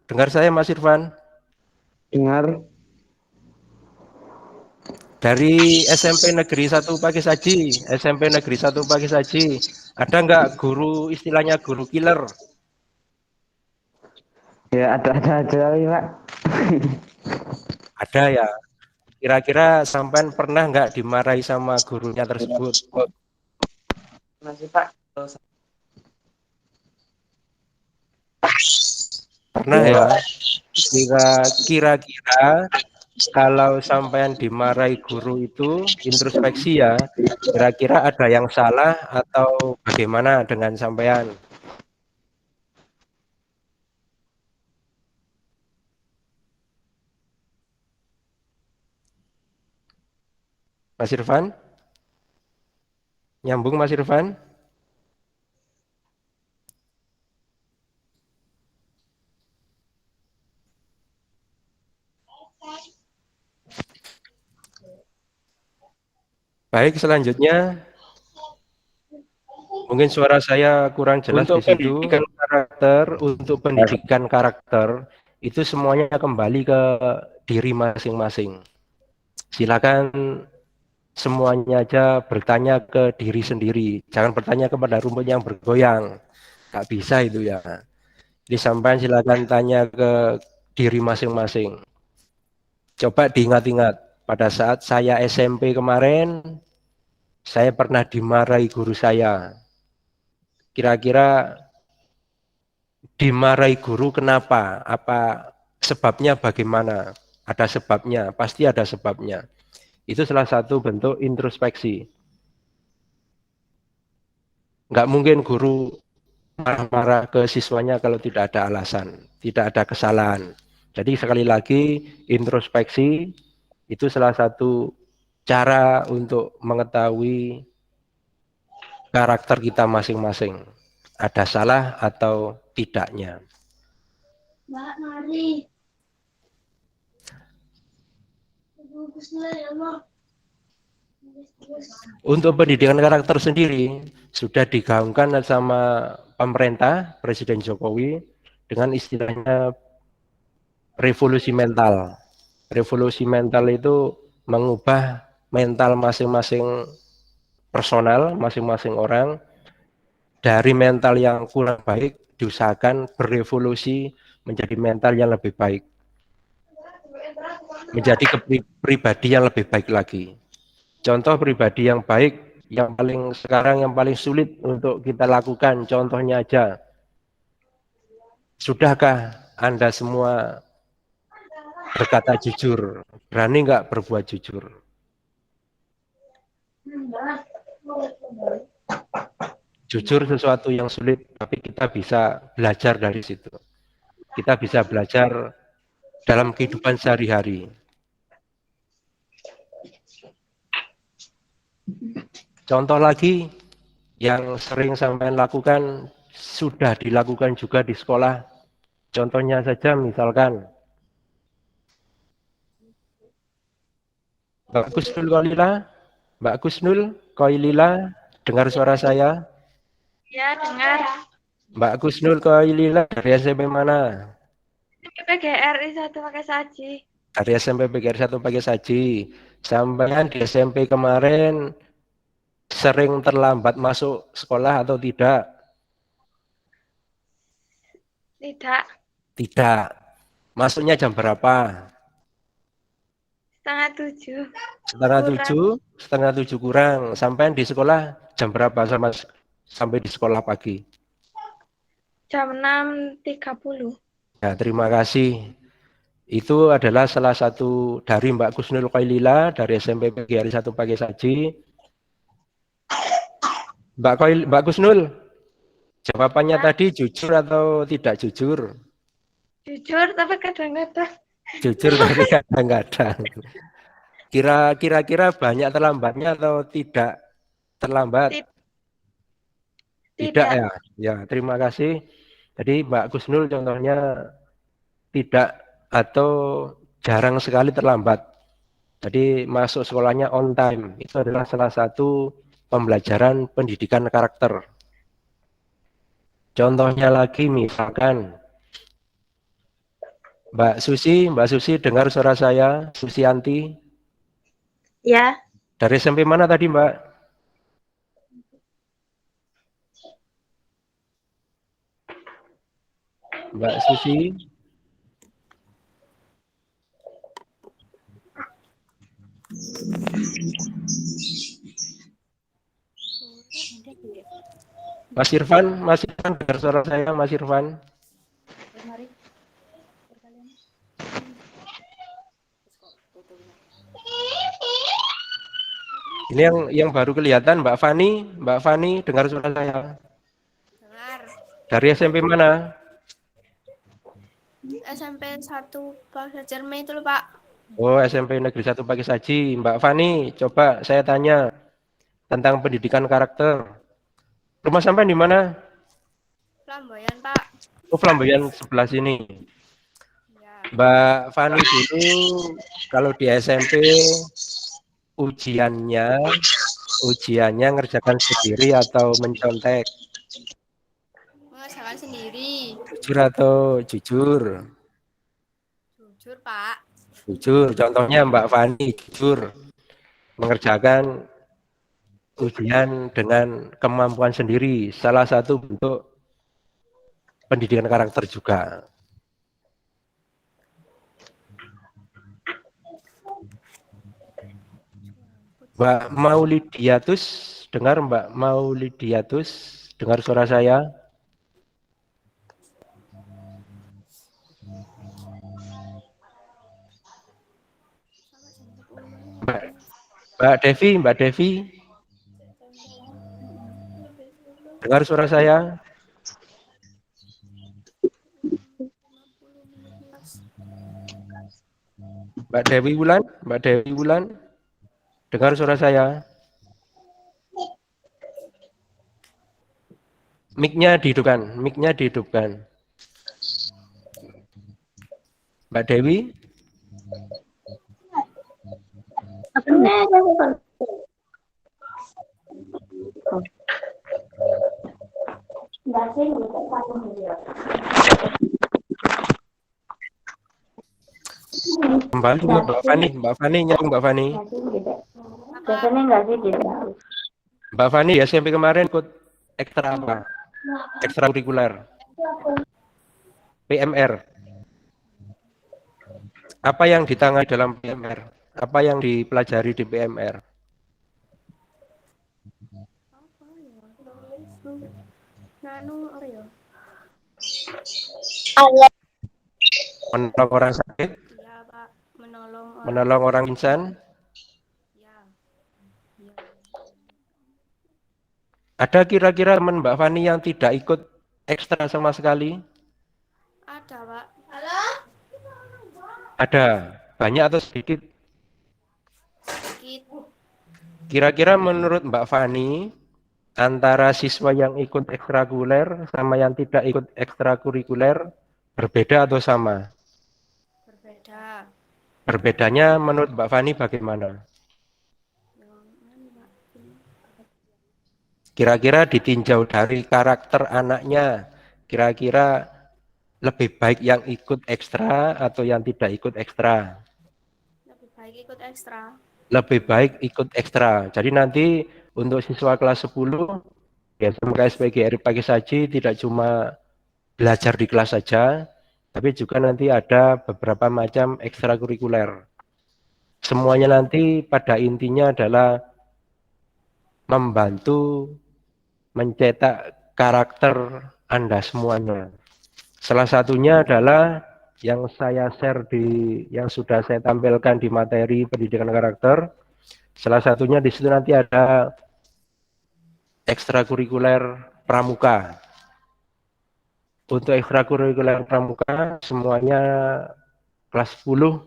[SPEAKER 7] dengar saya Mas Irfan?
[SPEAKER 8] Dengar.
[SPEAKER 7] Dari SMP Negeri 1 Pagi Saji, SMP Negeri 1 Pagi Saji, ada nggak guru istilahnya guru killer?
[SPEAKER 8] Ya ada aja Pak.
[SPEAKER 7] Ada ya. Kira-kira sampean pernah nggak dimarahi sama gurunya tersebut?
[SPEAKER 8] Masih Pak.
[SPEAKER 7] Pernah ya. Kira-kira kalau sampean dimarahi guru itu introspeksi ya, kira-kira ada yang salah atau bagaimana dengan sampean? Mas Irfan? Nyambung Mas Irfan? Baik, selanjutnya mungkin suara saya kurang jelas di situ. Untuk pendidikan karakter itu semuanya kembali ke diri masing-masing. Silakan semuanya aja bertanya ke diri sendiri, jangan bertanya kepada rumput yang bergoyang. Gak bisa itu ya. Disampaikan silakan tanya ke diri masing-masing. Coba diingat-ingat, pada saat saya SMP kemarin, saya pernah dimarahi guru saya. Kira-kira dimarahi guru kenapa? Apa sebabnya bagaimana? Ada sebabnya, pasti ada sebabnya. Itu salah satu bentuk introspeksi. Nggak mungkin guru marah-marah ke siswanya kalau tidak ada alasan, tidak ada kesalahan. Jadi sekali lagi, introspeksi itu salah satu cara untuk mengetahui karakter kita masing-masing. Ada salah atau tidaknya.
[SPEAKER 6] Mbak, mari.
[SPEAKER 7] Untuk pendidikan karakter sendiri sudah digaungkan sama pemerintah Presiden Jokowi dengan istilahnya revolusi mental. Revolusi mental itu mengubah mental masing-masing personal, masing-masing orang dari mental yang kurang baik diusahakan berevolusi menjadi mental yang lebih baik. Menjadi pribadi yang lebih baik lagi. Contoh pribadi yang baik, yang paling sulit untuk kita lakukan, contohnya aja. Sudahkah Anda semua berkata jujur? Berani nggak berbuat jujur? Jujur sesuatu yang sulit, tapi kita bisa belajar dari situ. Kita bisa belajar dalam kehidupan sehari-hari. Contoh lagi yang sering sampai lakukan, sudah dilakukan juga di sekolah. Contohnya saja misalkan Mbak Kusnul Koilila, dengar suara saya?
[SPEAKER 4] Ya, dengar.
[SPEAKER 7] Mbak Kusnul Koilila dari SMP mana?
[SPEAKER 4] PGRI 1 Pakai Saji.
[SPEAKER 7] Dari SMP PGRI 1 Pakai Saji. Sampaian di SMP kemarin sering terlambat masuk sekolah atau tidak?
[SPEAKER 4] Tidak.
[SPEAKER 7] Tidak. Masuknya jam berapa?
[SPEAKER 4] Setengah 7.
[SPEAKER 7] Setengah tujuh kurang. Sampai di sekolah jam berapa sampai di sekolah pagi?
[SPEAKER 4] Jam 6.30.
[SPEAKER 7] Ya, terima kasih. Itu adalah salah satu dari Mbak Kusnul Koilila dari SMP PGRI 1 Pakai Saji. Mbak Kusnul, jawabannya tadi jujur atau tidak jujur?
[SPEAKER 4] Jujur tapi kadang-kadang.
[SPEAKER 7] Jujur tapi kadang-kadang. Kira-kira banyak terlambatnya atau tidak terlambat? Tidak ya. Ya, terima kasih. Jadi Mbak Kusnul contohnya tidak atau jarang sekali terlambat. Jadi masuk sekolahnya on time. Itu adalah salah satu pembelajaran pendidikan karakter. Contohnya lagi misalkan Mbak Susi dengar suara saya, Susianti.
[SPEAKER 4] Ya.
[SPEAKER 7] Dari SMP mana tadi Mbak? Mbak Susi. Mas Irfan dengar suara saya Mas Irfan. Ini yang baru kelihatan Mbak Fani dengar suara saya.
[SPEAKER 9] Dengar.
[SPEAKER 7] Dari SMP mana?
[SPEAKER 9] SMP 1 Pak Jerman itu loh Pak.
[SPEAKER 7] Oh, SMP Negeri 1 Pakisaji. Mbak Fani, coba saya tanya tentang pendidikan karakter. Rumah sampai di mana?
[SPEAKER 9] Flamboyan Pak.
[SPEAKER 7] Oh, Flamboyan sebelah sini.
[SPEAKER 9] Ya.
[SPEAKER 7] Mbak Fani dulu kalau di SMP ujiannya ngerjakan sendiri atau mencontek?
[SPEAKER 9] Mengerjakan sendiri.
[SPEAKER 7] Jujur atau jujur?
[SPEAKER 9] Jujur Pak.
[SPEAKER 7] Jujur. Contohnya Mbak Fani jujur mengerjakan ujian dengan kemampuan sendiri. Salah satu bentuk pendidikan karakter juga. Mbak Maulidiatus, dengar Mbak Maulidiatus, dengar suara saya? Mbak Devi, dengar suara saya? Mbak Dewi Wulan, dengar suara saya? Mic-nya dihidupkan. Mbak Dewi? Kembali Mbak Fani, nyambung Mbak Fani.
[SPEAKER 4] Biasanya enggak sih gitu.
[SPEAKER 7] Mbak Fani ya SMP kemarin ikut ekstra apa? Ekstrakurikuler. PMR. Apa yang ditangani dalam PMR? Apa yang dipelajari di PMR? Menolong orang sakit?
[SPEAKER 9] Iya Pak.
[SPEAKER 7] Menolong orang insan?
[SPEAKER 9] Ya.
[SPEAKER 7] Ada kira-kira teman Mbak Fani yang tidak ikut ekstra sama sekali?
[SPEAKER 9] Ada Pak.
[SPEAKER 7] Ada. Banyak atau sedikit?
[SPEAKER 9] Sedikit.
[SPEAKER 7] Kira-kira menurut Mbak Fani, antara siswa yang ikut ekstrakurikuler sama yang tidak ikut ekstrakurikuler berbeda atau sama?
[SPEAKER 9] Berbeda.
[SPEAKER 7] Berbedanya menurut Mbak Fani bagaimana? Kira-kira ditinjau dari karakter anaknya, kira-kira lebih baik yang ikut ekstra atau yang tidak ikut ekstra?
[SPEAKER 9] Lebih baik ikut ekstra.
[SPEAKER 7] Lebih baik ikut ekstra. Jadi nanti untuk siswa kelas 10 ya SMK SPGRI Pakisaji tidak cuma belajar di kelas saja, tapi juga nanti ada beberapa macam ekstrakurikuler. Semuanya nanti pada intinya adalah membantu mencetak karakter Anda semuanya. Salah satunya adalah yang saya share yang sudah saya tampilkan di materi pendidikan karakter. Salah satunya di situ nanti ada ekstrakurikuler pramuka. Untuk ekstrakurikuler pramuka semuanya kelas 10,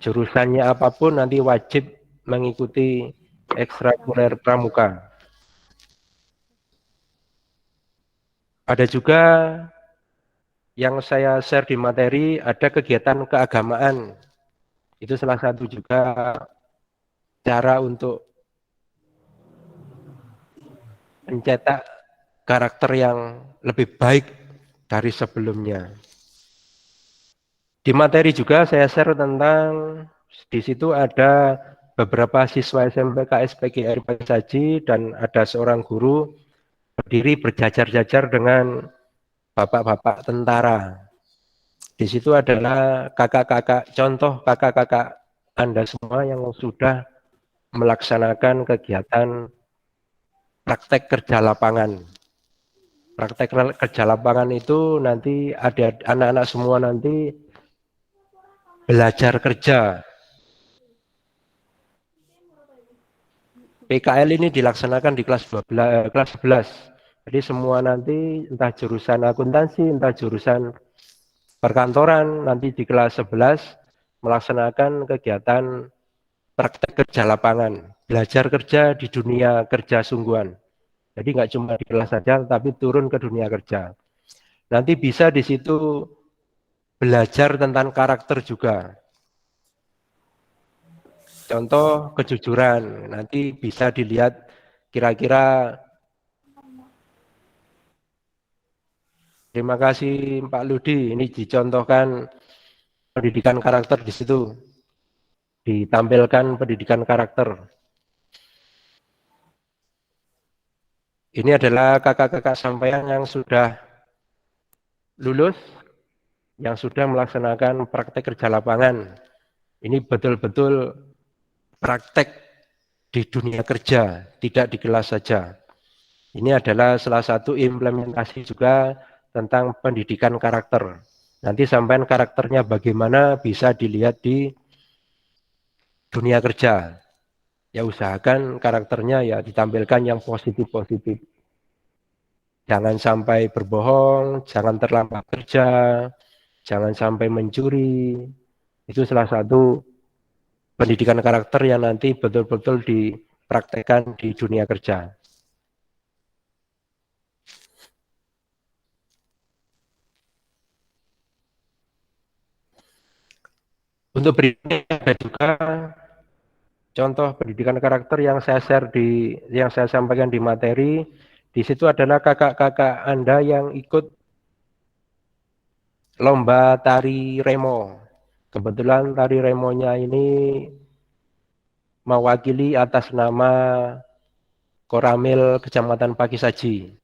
[SPEAKER 7] jurusannya apapun nanti wajib mengikuti ekstrakurikuler pramuka. Ada juga yang saya share di materi, ada kegiatan keagamaan. Itu salah satu juga cara untuk mencetak karakter yang lebih baik dari sebelumnya. Di materi juga saya share tentang, di situ ada beberapa siswa SMP KSPGR Pakisaji dan ada seorang guru berdiri berjajar-jajar dengan bapak-bapak tentara. Di situ adalah kakak-kakak, contoh kakak-kakak Anda semua yang sudah melaksanakan kegiatan praktek kerja lapangan. Praktek kerja lapangan itu nanti ada anak-anak semua nanti belajar kerja. PKL ini dilaksanakan di kelas 11. Jadi semua nanti entah jurusan akuntansi, entah jurusan perkantoran, nanti di kelas 11 melaksanakan kegiatan praktek kerja lapangan, belajar kerja di dunia kerja sungguhan. Jadi nggak cuma di kelas saja, tapi turun ke dunia kerja. Nanti bisa di situ belajar tentang karakter juga. Contoh kejujuran, nanti bisa dilihat kira-kira. Terima kasih Pak Ludi, ini dicontohkan pendidikan karakter di situ. Ditampilkan pendidikan karakter. Ini adalah kakak-kakak sampean yang sudah lulus, yang sudah melaksanakan praktek kerja lapangan. Ini betul-betul praktek di dunia kerja, tidak di kelas saja. Ini adalah salah satu implementasi juga tentang pendidikan karakter. Nanti sampean karakternya bagaimana bisa dilihat di dunia kerja. Ya usahakan karakternya ya ditampilkan yang positif-positif. Jangan sampai berbohong, jangan terlambat kerja, jangan sampai mencuri. Itu salah satu pendidikan karakter yang nanti betul-betul dipraktekkan di dunia kerja. Untuk berikutnya ada juga contoh pendidikan karakter yang saya share yang saya sampaikan di materi. Di situ adalah kakak-kakak Anda yang ikut lomba tari remo. Kebetulan tari remonya ini mewakili atas nama Koramil Kecamatan Pakisaji.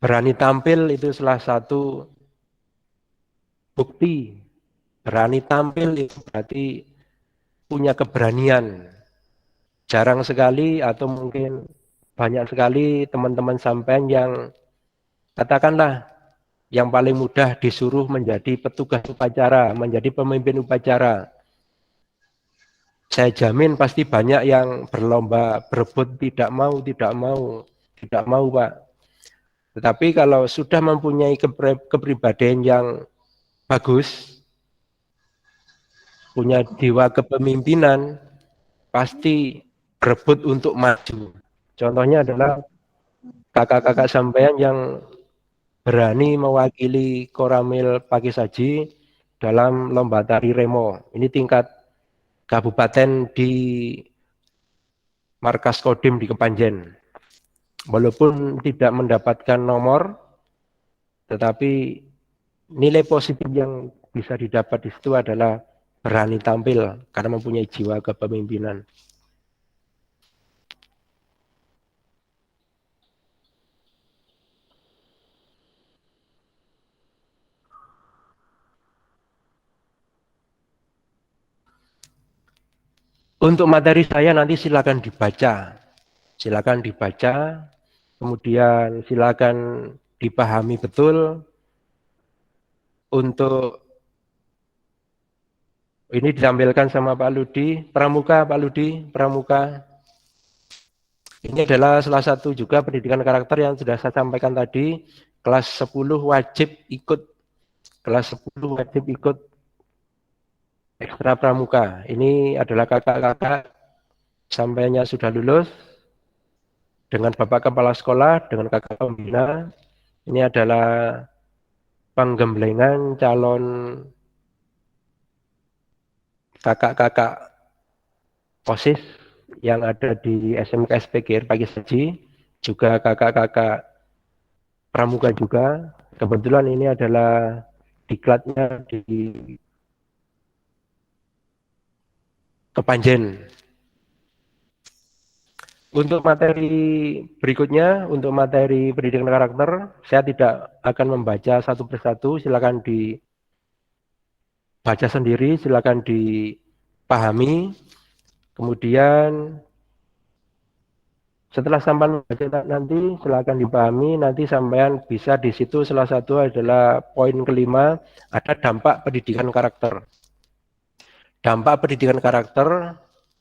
[SPEAKER 7] Berani tampil itu salah satu bukti. Berani tampil itu berarti punya keberanian. Jarang sekali atau mungkin banyak sekali teman-teman sampean yang katakanlah yang paling mudah disuruh menjadi petugas upacara, menjadi pemimpin upacara. Saya jamin pasti banyak yang berlomba berebut tidak mau Pak. Tetapi kalau sudah mempunyai kepribadian yang bagus, punya jiwa kepemimpinan, pasti berebut untuk maju. Contohnya adalah kakak-kakak sampean yang berani mewakili Koramil Pakisaji dalam lomba tari remo. Ini tingkat kabupaten di markas Kodim di Kepanjen. Walaupun tidak mendapatkan nomor, tetapi nilai positif yang bisa didapat di situ adalah berani tampil karena mempunyai jiwa kepemimpinan. Untuk materi saya nanti silakan dibaca. Silakan dibaca, kemudian silakan dipahami betul. Untuk ini ditampilkan sama Pak Ludi, Pramuka, Pak Ludi, Pramuka. Ini adalah salah satu juga pendidikan karakter yang sudah saya sampaikan tadi. Kelas 10 wajib ikut. Kelas 10 wajib ikut ekstra pramuka. Ini adalah kakak-kakak sampainya sudah lulus dengan Bapak Kepala Sekolah, dengan kakak pembina. Ini adalah penggemblengan calon kakak-kakak OSIS yang ada di SMK SPGR Pagi Saji, juga kakak-kakak pramuka juga. Kebetulan ini adalah diklatnya di Kepanjen. Untuk materi berikutnya, untuk materi pendidikan karakter, saya tidak akan membaca satu persatu, silakan dibaca sendiri, silakan dipahami. Kemudian setelah sampai membaca nanti silakan dipahami, nanti sampean bisa di situ salah satu adalah poin kelima, ada dampak pendidikan karakter. Dampak pendidikan karakter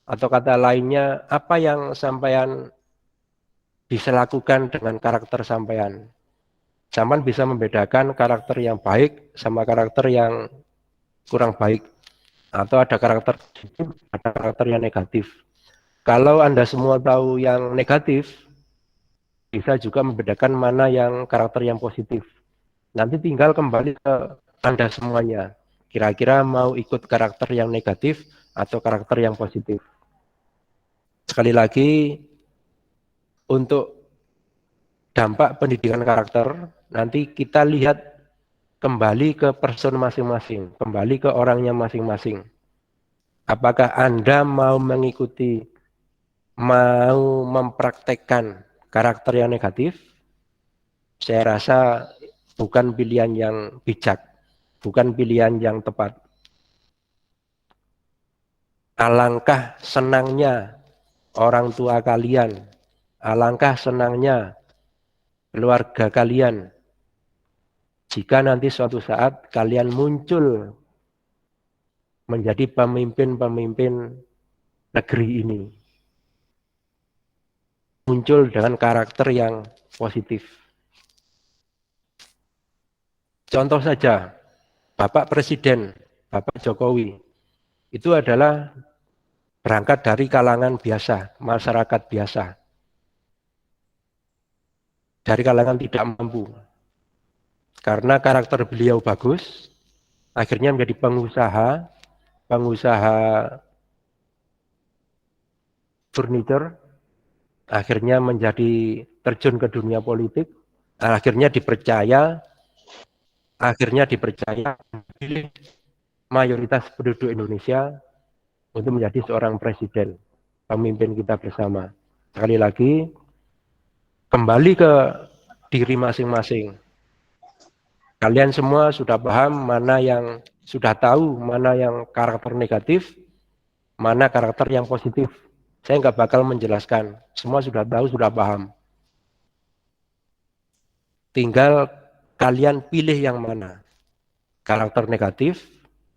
[SPEAKER 7] atau kata lainnya apa yang sampean bisa lakukan dengan karakter sampean. Sampean bisa membedakan karakter yang baik sama karakter yang kurang baik. Atau ada karakter positif, ada karakter yang negatif. Kalau Anda semua tahu yang negatif, bisa juga membedakan mana yang karakter yang positif. Nanti tinggal kembali ke Anda semuanya. Kira-kira mau ikut karakter yang negatif atau karakter yang positif. Sekali lagi, untuk dampak pendidikan karakter, nanti kita lihat kembali ke person masing-masing, kembali ke orangnya masing-masing. Apakah Anda mau mengikuti, mau mempraktekkan karakter yang negatif? Saya rasa bukan pilihan yang bijak, bukan pilihan yang tepat. Alangkah senangnya orang tua kalian, alangkah senangnya keluarga kalian jika nanti suatu saat kalian muncul menjadi pemimpin-pemimpin negeri ini. Muncul dengan karakter yang positif. Contoh saja, Bapak Presiden, Bapak Jokowi, itu adalah berangkat dari kalangan biasa, masyarakat biasa. Dari kalangan tidak mampu. Karena karakter beliau bagus, akhirnya menjadi pengusaha furniture, akhirnya menjadi terjun ke dunia politik, akhirnya dipercaya mayoritas penduduk Indonesia untuk menjadi seorang presiden, pemimpin kita bersama. Sekali lagi, kembali ke diri masing-masing. Kalian semua sudah paham mana yang sudah tahu mana yang karakter negatif, mana karakter yang positif. Saya nggak bakal menjelaskan. Semua sudah tahu, sudah paham. Tinggal kalian pilih yang mana. Karakter negatif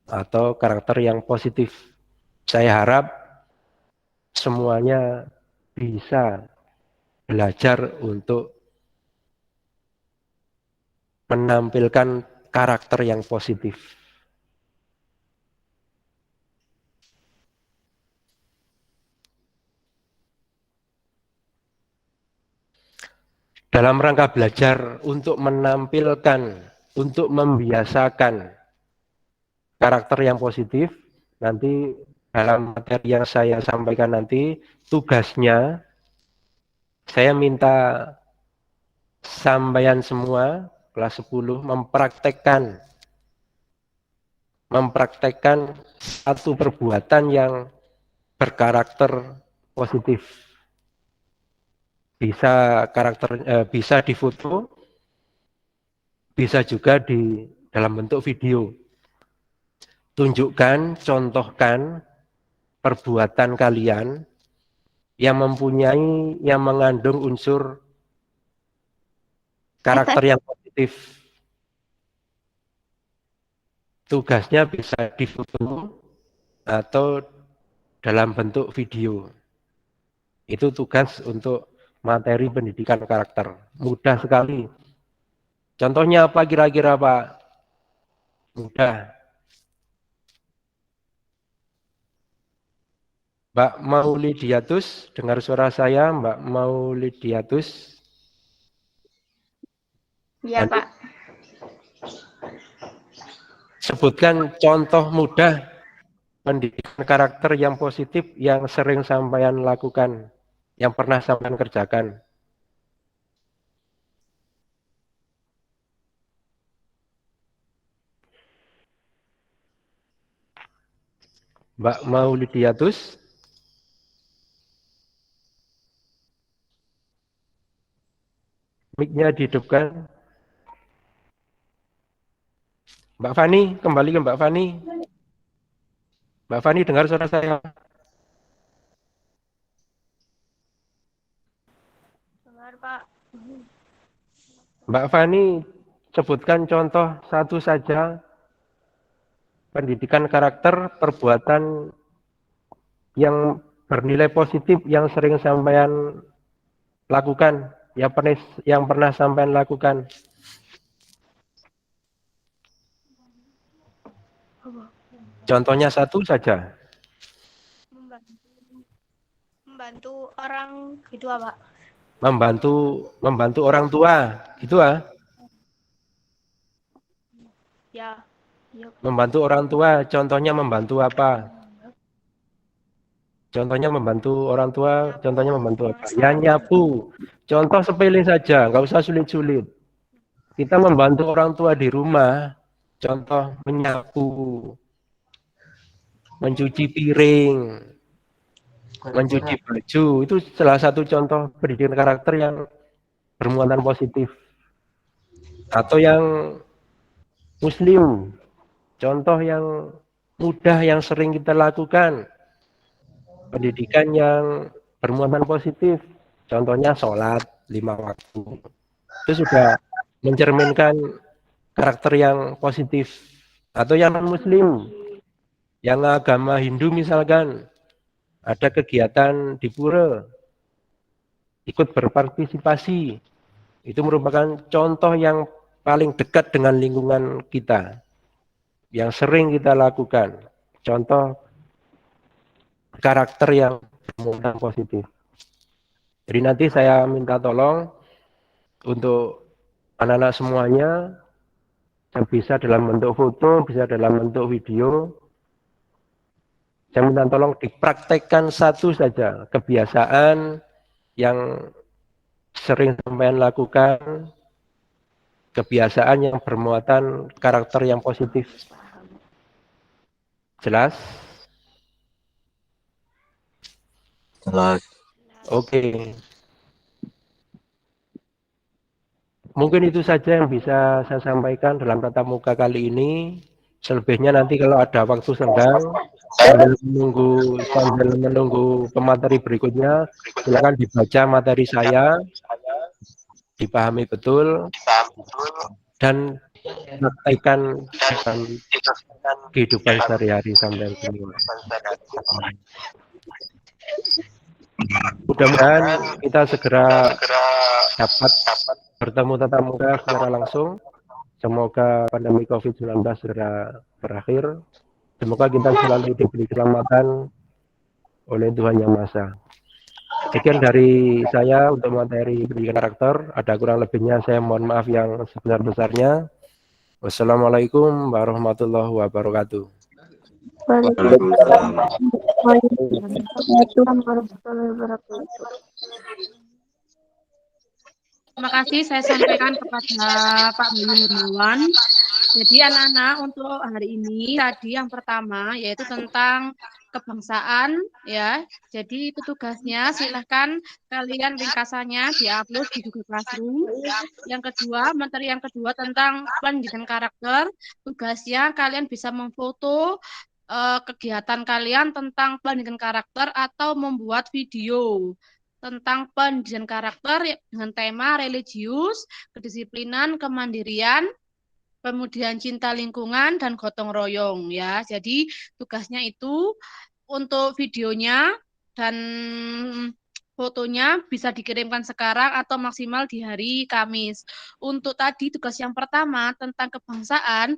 [SPEAKER 7] atau karakter yang positif. Saya harap semuanya bisa belajar untuk menampilkan karakter yang positif. Dalam rangka belajar untuk menampilkan, untuk membiasakan karakter yang positif, nanti dalam materi yang saya sampaikan nanti, tugasnya saya minta sampeyan semua kelas 10 mempraktekkan satu perbuatan yang berkarakter positif. Bisa difoto, bisa juga di dalam bentuk video. Tunjukkan, contohkan perbuatan kalian yang mengandung unsur karakter yang positif. Tugasnya bisa difoto atau dalam bentuk video. Itu tugas untuk materi pendidikan karakter. Mudah sekali. Contohnya apa kira-kira Pak? Mudah. Mbak Maulidiatus, dengar suara saya, Mbak Maulidiatus?
[SPEAKER 4] Iya, Pak.
[SPEAKER 7] Sebutkan contoh mudah pendidikan karakter yang positif yang sering sampean lakukan, yang pernah sampean kerjakan. Mbak Maulidiatus? Mic-nya dihidupkan. Mbak Fani, kembali ke Mbak Fani. Mbak Fani, dengar suara saya?
[SPEAKER 9] Dengar, Pak.
[SPEAKER 7] Mbak Fani, sebutkan contoh satu saja pendidikan karakter perbuatan yang bernilai positif yang sering sampean lakukan, yang pernah sampean lakukan. Contohnya satu saja.
[SPEAKER 9] Membantu orang gitu, Pak.
[SPEAKER 7] Membantu orang tua, gitu ah?
[SPEAKER 9] Ya.
[SPEAKER 7] Membantu orang tua, contohnya membantu apa? Contohnya membantu orang tua, contohnya membantu apa? Ya nyapu. Contoh sepele saja, nggak usah sulit-sulit. Kita membantu orang tua di rumah, contoh menyapu, mencuci piring, mencuci baju, itu salah satu contoh pendidikan karakter yang bermuatan positif. Atau yang muslim, contoh yang mudah yang sering kita lakukan, pendidikan yang bermuatan positif, contohnya sholat 5 waktu. Itu sudah mencerminkan karakter yang positif. Atau yang non-muslim, yang agama Hindu misalkan, ada kegiatan di pura, ikut berpartisipasi, itu merupakan contoh yang paling dekat dengan lingkungan kita, yang sering kita lakukan, contoh karakter yang bermuatan positif. Jadi nanti saya minta tolong untuk anak-anak semuanya, yang bisa dalam bentuk foto, bisa dalam bentuk video, saya minta tolong dipraktekkan satu saja kebiasaan yang sering sampean lakukan, kebiasaan yang bermuatan karakter yang positif. Jelas?
[SPEAKER 10] Jelas.
[SPEAKER 7] Oke. Mungkin itu saja yang bisa saya sampaikan dalam tatap muka kali ini. Selebihnya nanti kalau ada waktu senggang, sambil menunggu pemateri berikutnya, silakan dibaca materi saya, dipahami betul, dan praktekkan dalam kehidupan sehari-hari sampai semua. Mudah-mudahan kita segera dapat bertemu tatap muka secara langsung. Semoga pandemi COVID-19 segera berakhir. Semoga kita selalu diberi keselamatan oleh Tuhan Yang Maha Esa. Sekian dari saya untuk materi pendidikan karakter. Ada kurang lebihnya saya mohon maaf yang sebesar-besarnya. Wassalamualaikum warahmatullahi wabarakatuh.
[SPEAKER 4] Waalaikumsalam warahmatullahi wabarakatuh.
[SPEAKER 5] Terima kasih saya sampaikan kepada Pak Bayu Hermawan. Jadi anak-anak untuk hari ini tadi yang pertama yaitu tentang kebangsaan ya. Jadi itu tugasnya silahkan kalian ringkasannya diupload di Google Classroom. Yang kedua, materi yang kedua tentang pendidikan karakter. Tugasnya kalian bisa memfoto kegiatan kalian tentang pendidikan karakter atau membuat video tentang pendidikan karakter dengan tema religius, kedisiplinan, kemandirian, kemudian cinta lingkungan dan gotong royong ya. Jadi tugasnya itu untuk videonya dan Fotonya bisa dikirimkan sekarang atau maksimal di hari Kamis. Untuk tadi tugas yang pertama tentang kebangsaan,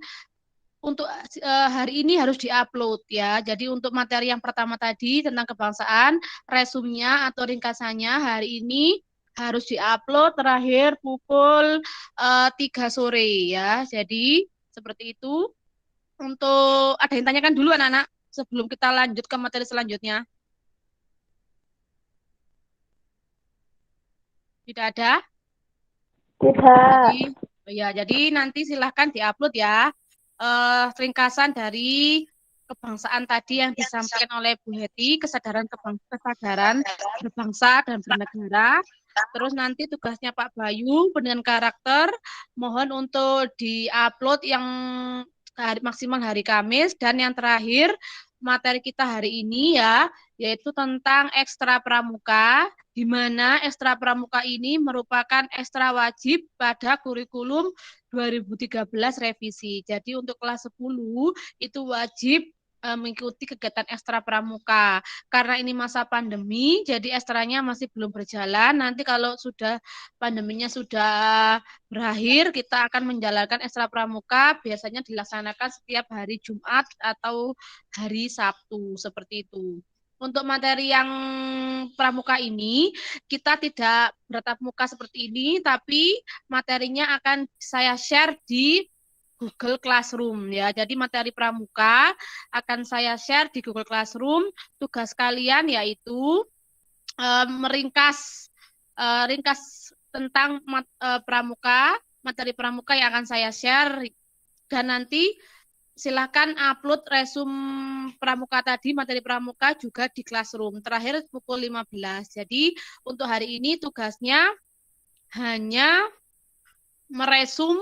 [SPEAKER 5] untuk hari ini harus diupload ya. Jadi untuk materi yang pertama tadi tentang kebangsaan, resumnya atau ringkasannya hari ini harus diupload terakhir pukul 3 sore ya. Jadi seperti itu. Untuk ada yang tanyakan dulu anak-anak sebelum kita lanjut ke materi selanjutnya. Tidak ada?
[SPEAKER 4] Tidak.
[SPEAKER 5] Jadi nanti silahkan diupload ya ringkasan dari kebangsaan tadi yang disampaikan oleh Bu Heti, kesadaran berbangsa dan bernegara. Terus nanti tugasnya Pak Bayu, pendidikan karakter, mohon untuk diupload yang maksimal hari Kamis, dan yang terakhir materi kita hari ini ya, yaitu tentang ekstra pramuka, di mana ekstra pramuka ini merupakan ekstra wajib pada kurikulum 2013 revisi. Jadi untuk kelas 10 itu wajib mengikuti kegiatan ekstra pramuka. Karena ini masa pandemi, jadi ekstranya masih belum berjalan. Nanti kalau sudah pandeminya sudah berakhir, kita akan menjalankan ekstra pramuka, biasanya dilaksanakan setiap hari Jumat atau hari Sabtu, seperti itu. Untuk materi yang pramuka ini, kita tidak bertatap muka seperti ini, tapi materinya akan saya share di Google Classroom ya. Jadi materi pramuka akan saya share di Google Classroom. Tugas kalian yaitu meringkas tentang pramuka, materi pramuka yang akan saya share, dan nanti silakan upload resum pramuka tadi, materi pramuka juga di Classroom. Terakhir pukul 15. Jadi untuk hari ini tugasnya hanya meresum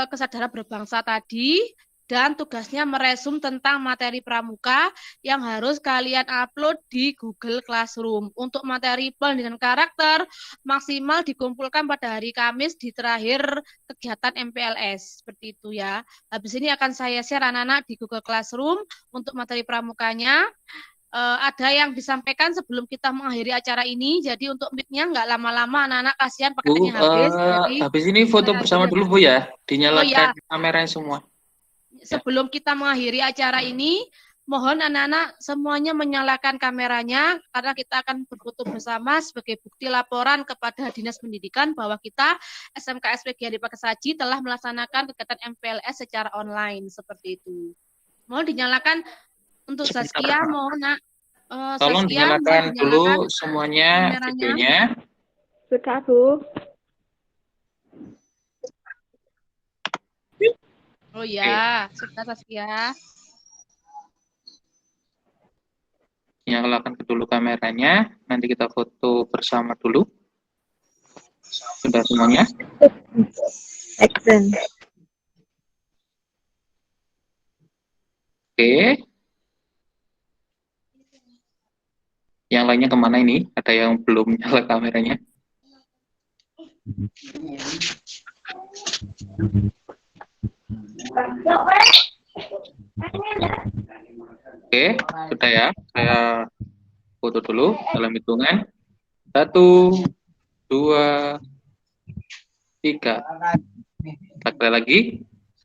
[SPEAKER 5] kesadaran berbangsa tadi, dan tugasnya meresum tentang materi pramuka yang harus kalian upload di Google Classroom. Untuk materi pendidikan karakter maksimal dikumpulkan pada hari Kamis di terakhir kegiatan MPLS, seperti itu ya. Habis ini akan saya share anak-anak di Google Classroom untuk materi pramukanya. Ada yang disampaikan sebelum kita mengakhiri acara ini. Jadi untuk mic-nya nggak lama-lama, anak-anak kasihan paketnya habis. Jadi
[SPEAKER 3] habis ini foto bersama dulu Bu ya, dinyalakan kameranya semua.
[SPEAKER 5] Sebelum kita mengakhiri acara ini, mohon anak-anak semuanya menyalakan kameranya, karena kita akan berfoto bersama sebagai bukti laporan kepada Dinas Pendidikan bahwa kita SMK SPG Hadi Pakesaji telah melaksanakan kegiatan MPLS secara online, seperti itu. Mohon dinyalakan. Untuk Saskia, mohon nak.
[SPEAKER 3] Tolong dinyalakan dulu semuanya videonya.
[SPEAKER 4] Sudah, Bu.
[SPEAKER 5] Oh ya, sudah Saskia.
[SPEAKER 3] Nyalakan dulu kameranya, nanti kita foto bersama dulu. Sudah semuanya?
[SPEAKER 4] Action.
[SPEAKER 3] Oke. Yang lainnya kemana ini? Ada yang belum nyala kameranya? Oke, sudah ya. Saya foto dulu dalam hitungan. 1, 2, 3. Sekali lagi.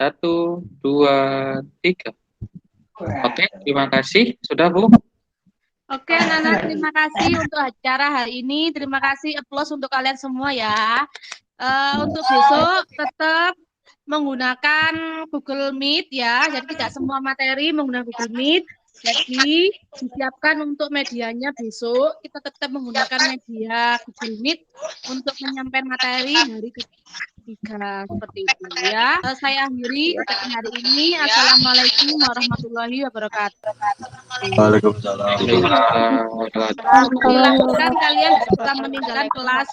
[SPEAKER 3] 1, 2, 3. Oke, terima kasih. Sudah, Bu?
[SPEAKER 5] Oke, anak-anak, terima kasih untuk acara hari ini. Terima kasih, applause untuk kalian semua ya. Untuk besok tetap menggunakan Google Meet ya. Jadi tidak semua materi menggunakan Google Meet. Jadi disiapkan untuk medianya besok. Kita tetap menggunakan media Google Meet untuk menyampaikan materi hari ketiga, seperti itu ya. Saya akhiri kegiatan hari ini. Assalamualaikum warahmatullahi wabarakatuh.
[SPEAKER 10] Waalaikumsalam.
[SPEAKER 5] Silakan kalian bisa meninggalkan kelas.